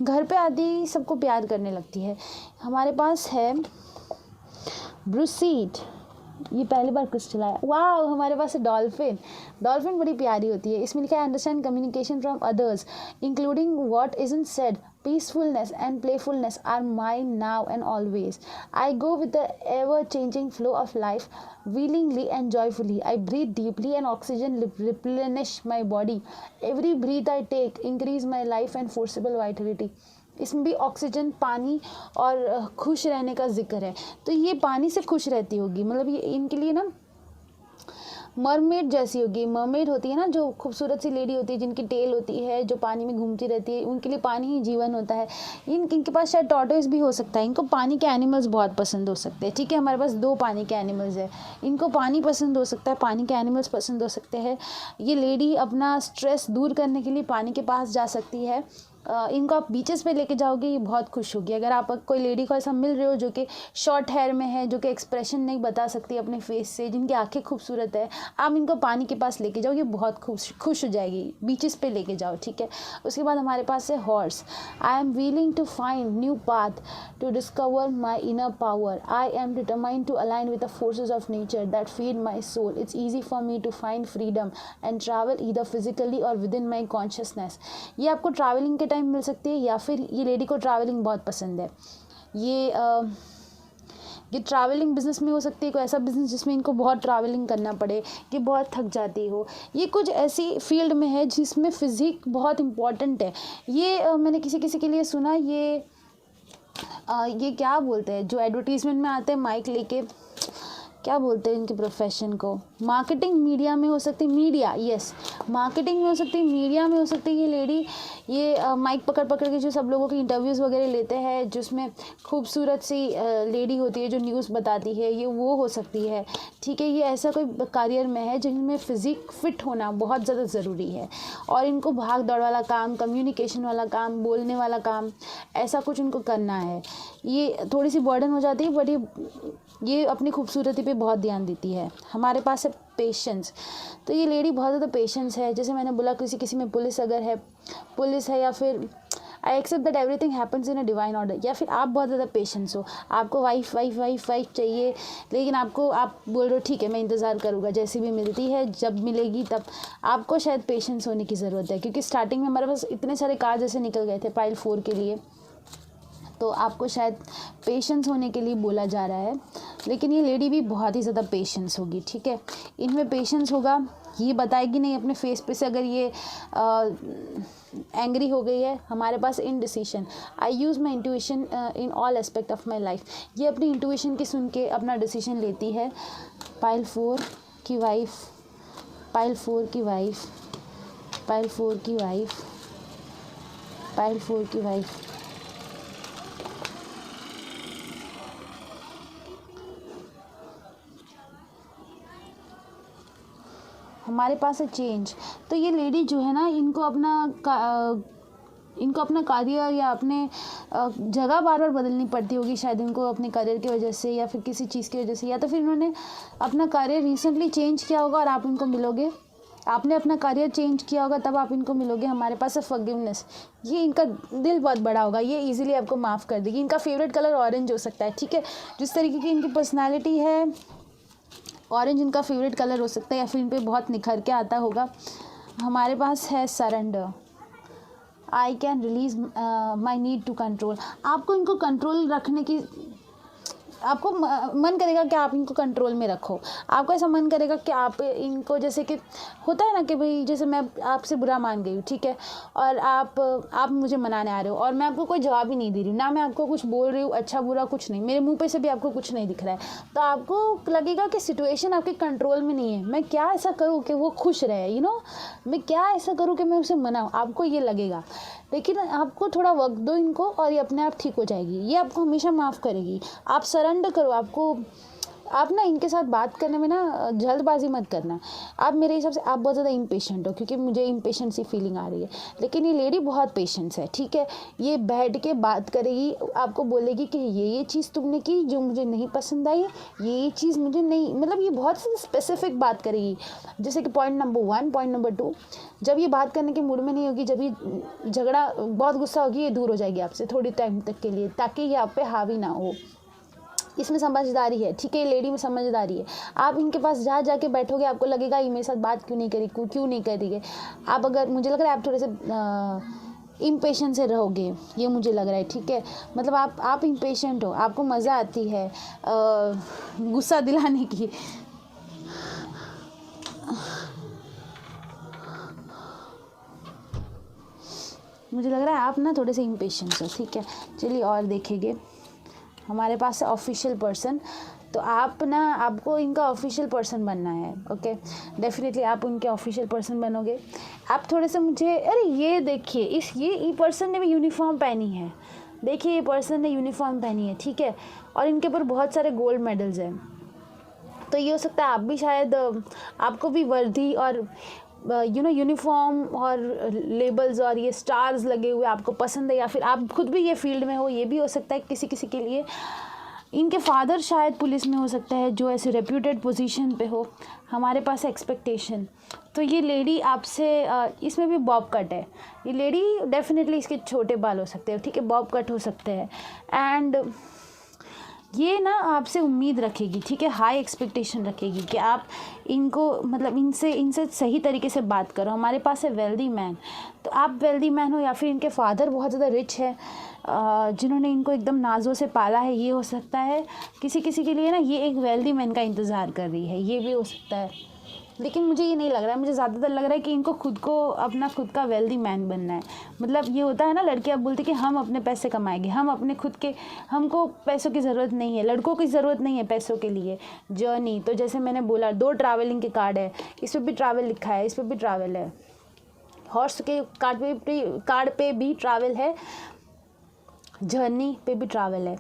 घर पे आती सबको प्यार करने लगती है। हमारे पास है ब्रूसीड, ये पहली बार क्रिस्टल आया। वाह, हमारे पास है डॉल्फिन। डॉल्फिन बड़ी प्यारी होती है। इसमें लिखा है understand communication from others including what isn't said, peacefulness and playfulness are mine now and always. I go with the ever changing flow of life willingly and joyfully. I breathe deeply and oxygen replenish my body. Every breath I take increase my life and forcible vitality. इसमें भी oxygen, पानी और खुश रहने का जिक्र है। तो ये पानी से खुश रहती होगी, मतलब ये इनके लिए ना मरमेड जैसी होगी। मरमेड होती है ना, जो खूबसूरत सी लेडी होती है जिनकी टेल होती है, जो पानी में घूमती रहती है, उनके लिए पानी ही जीवन होता है। इनके पास शायद टॉर्टोइस भी हो सकता है। इनको पानी के एनिमल्स बहुत पसंद हो सकते हैं, ठीक है। हमारे पास 2 पानी के एनिमल्स है। इनको पानी पसंद हो सकता है, पानी के एनिमल्स पसंद हो सकते हैं। ये लेडी अपना स्ट्रेस दूर करने के लिए पानी के पास जा सकती है। इनको आप बीचेस पे लेके जाओगे, ये बहुत खुश होगी। अगर आप कोई लेडी को ऐसा मिल रहे हो जो कि शॉर्ट हेयर में है, जो कि एक्सप्रेशन नहीं बता सकती अपने फेस से, जिनकी आंखें खूबसूरत है, आप इनको पानी के पास लेके जाओ, ये बहुत खुश हो जाएगी। बीचेस पे लेके जाओ, ठीक है। उसके बाद हमारे पास है horse. I am willing to find new path to discover my inner power. I am determined to align with the forces of nature that feed my soul. It's easy for me to find freedom and travel either physically or within my consciousness. ये आपको travelling के time मिल सकती है, या फिर ये lady को travelling बहुत पसंद है। ये ट्रैवलिंग बिजनेस में हो सकती है, कोई ऐसा बिजनेस जिसमें इनको बहुत ट्रैवलिंग करना पड़े, कि बहुत थक जाती हो। ये कुछ ऐसी फील्ड में है जिसमें फिजिक बहुत इम्पॉर्टेंट है। ये मैंने किसी के लिए सुना, ये क्या बोलते हैं जो एडवर्टीजमेंट में आते हैं माइक लेके, क्या बोलते हैं इनके प्रोफेशन को, मार्केटिंग मीडिया में हो सकती है, मीडिया, यस, मार्केटिंग में हो सकती है, मीडिया में हो सकती है। ये लेडी ये माइक पकड़ के जो सब लोगों की इंटरव्यूज़ वगैरह लेते हैं, जिसमें खूबसूरत सी लेडी होती है जो न्यूज़ बताती है, ये वो हो सकती है, ठीक है। ये ऐसा कोई करियर में है जिनमें फिज़िक फिट होना बहुत ज़्यादा ज़रूरी है। और इनको भाग दौड़ वाला काम, कम्युनिकेशन वाला काम, बोलने वाला काम, ऐसा कुछ उनको करना है। ये थोड़ी सी बर्डन हो जाती है, बट ये अपनी खूबसूरती पे बहुत ध्यान देती है। हमारे पास है पेशेंस। तो ये लेडी बहुत ज़्यादा पेशेंस है। जैसे मैंने बोला किसी में पुलिस अगर है, पुलिस है, या फिर I accept that everything happens in a divine order. या फिर आप बहुत ज़्यादा पेशेंस हो, आपको वाइफ चाहिए, लेकिन आप बोल रहे हो ठीक है मैं इंतज़ार करूँगा, जैसी भी मिलती है जब मिलेगी तब। आपको शायद पेशेंस होने की ज़रूरत है, क्योंकि स्टार्टिंग में हमारे पास इतने सारे कार्ड जैसे निकल गए थे पाइल 4 के लिए, तो आपको शायद पेशेंस होने के लिए बोला जा रहा है। लेकिन ये लेडी भी बहुत ही ज़्यादा पेशेंस होगी, ठीक है। इनमें पेशेंस होगा, ये बताएगी नहीं अपने फेस पे से अगर ये एंग्री हो गई है। हमारे पास indecision, I use my intuition in all aspect of my life, ये अपनी इंट्यूशन की सुन के अपना डिसीजन लेती है। पाइल 4 की वाइफ, पाइल 4 की वाइफ, पाइल 4 की वाइफ, पाइल 4 की वाइफ। हमारे पास है चेंज। तो ये लेडी जो है ना, इनको अपना करियर या अपने जगह बार बार बदलनी पड़ती होगी शायद इनको, अपने करियर की वजह से या फिर किसी चीज़ की वजह से, या तो फिर इन्होंने अपना करियर रिसेंटली चेंज किया होगा और आप इनको मिलोगे। आपने अपना करियर चेंज किया होगा तब आप इनको मिलोगे। हमारे पास है फॉरगिवनेस, ये इनका दिल बहुत बड़ा होगा, ये इजीली आपको माफ़ कर देगी। इनका फेवरेट कलर ऑरेंज हो सकता है, ठीक है। जिस तरीके की इनकी पर्सनैलिटी है, ऑरेंज इनका फेवरेट कलर हो सकता है या फिर इन पर बहुत निखर के आता होगा। हमारे पास है surrender, I can release my need to control. आपको इनको कंट्रोल रखने की, आपको मन करेगा कि आप इनको कंट्रोल में रखो। आपको ऐसा मन करेगा कि आप इनको, जैसे कि होता है ना कि भाई जैसे मैं आपसे बुरा मान गई हूँ, ठीक है, और आप मुझे मनाने आ रहे हो और मैं आपको कोई जवाब ही नहीं दे रही हूँ, ना मैं आपको कुछ बोल रही हूँ, अच्छा बुरा कुछ नहीं, मेरे मुंह पे से भी आपको कुछ नहीं दिख रहा है, तो आपको लगेगा कि सिचुएशन आपके कंट्रोल में नहीं है। मैं क्या ऐसा करूँ कि वो खुश रहे, मैं क्या ऐसा करूँ कि मैं उसे मनाऊँ, आपको ये लगेगा। लेकिन आपको थोड़ा वक्त दो इनको और ये अपने आप ठीक हो जाएगी। ये आपको हमेशा माफ़ करेगी। आप सरेंडर करो। आप ना इनके साथ बात करने में ना जल्दबाजी मत करना। आप मेरे हिसाब से आप बहुत ज़्यादा इम्पेशेंट हो, क्योंकि मुझे इम्पेशेंट सी फीलिंग आ रही है। लेकिन ये लेडी बहुत पेशेंस है, ठीक है। ये बैठ के बात करेगी, आपको बोलेगी कि ये चीज़ तुमने की जो मुझे नहीं पसंद आई, ये चीज़ मुझे नहीं, मतलब ये बहुत स्पेसिफिक बात करेगी। जैसे कि पॉइंट नंबर 1, पॉइंट नंबर 2, जब ये बात करने के मूड में नहीं होगी, जब ये झगड़ा बहुत गुस्सा होगी, ये दूर हो जाएगी आपसे थोड़ी टाइम तक के लिए, ताकि ये आप पे हावी ना हो। इसमें समझदारी है, ठीक है, लेडी में समझदारी है। आप इनके पास जाके बैठोगे, आपको लगेगा ये मेरे साथ बात क्यों नहीं कर रही है। आप अगर, मुझे लग रहा है आप थोड़े से इम्पेशेंट से रहोगे, ये मुझे लग रहा है, ठीक है। मतलब आप इम्पेशेंट हो, आपको मज़ा आती है गुस्सा दिलाने की। मुझे लग रहा है आप ना थोड़े से इम्पेशेंट हो, ठीक है। चलिए और देखेंगे। हमारे पास है ऑफिशियल पर्सन। तो आपको इनका ऑफिशियल पर्सन बनना है, ओके। डेफिनेटली आप उनके ऑफिशियल पर्सन बनोगे। आप थोड़े से अरे ये देखिए, ये पर्सन ने भी यूनिफॉर्म पहनी है। देखिए ये पर्सन ने यूनिफॉर्म पहनी है, ठीक है, और इनके ऊपर बहुत सारे गोल्ड मेडल्स हैं। तो ये हो सकता है आप भी शायद, आपको भी वर्दी और यूनिफॉर्म और लेबल्स और ये स्टार्स लगे हुए आपको पसंद है, या फिर आप खुद भी ये फील्ड में हो, ये भी हो सकता है किसी के लिए। इनके फादर शायद पुलिस में हो सकता है, जो ऐसे रेप्यूटेड पोजीशन पे हो। हमारे पास एक्सपेक्टेशन। तो ये लेडी आपसे, इसमें भी बॉब कट है। ये लेडी डेफिनेटली, इसके छोटे बाल हो सकते हैं, ठीक है, बॉब कट हो सकते हैं। एंड ये ना आपसे उम्मीद रखेगी, ठीक है, हाई एक्सपेक्टेशन रखेगी कि आप इनको, मतलब इनसे सही तरीके से बात करो। हमारे पास है वेल्दी मैन। तो आप वेल्दी मैन हो, या फिर इनके फादर बहुत ज़्यादा रिच है, जिन्होंने इनको एकदम नाज़ों से पाला है, ये हो सकता है। किसी के लिए ना ये एक वेल्दी मैन का इंतज़ार कर रही है, ये भी हो सकता है। लेकिन मुझे ये नहीं लग रहा है, मुझे ज़्यादातर लग रहा है कि इनको खुद का वेल्दी मैन बनना है। मतलब ये होता है ना, लड़कियां बोलती कि हम अपने पैसे कमाएंगे, हम अपने खुद के, हमको पैसों की ज़रूरत नहीं है, लड़कों की ज़रूरत नहीं है पैसों के लिए। जर्नी, तो जैसे मैंने बोला 2 ट्रैवलिंग के कार्ड है, इस पर भी ट्रैवल लिखा है, इस पर भी ट्रैवल है। हॉर्स के कार्ड पे भी ट्रैवल है, जर्नी पे भी ट्रैवल है।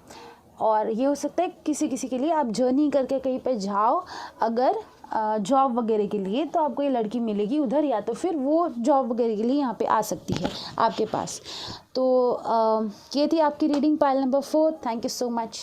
और ये हो सकता है किसी के लिए आप जर्नी करके कहीं पे जाओ, अगर जॉब वगैरह के लिए, तो आपको ये लड़की मिलेगी उधर, या तो फिर वो जॉब वगैरह के लिए यहाँ पे आ सकती है आपके पास। तो ये थी आपकी reading pile number 4। Thank you so much.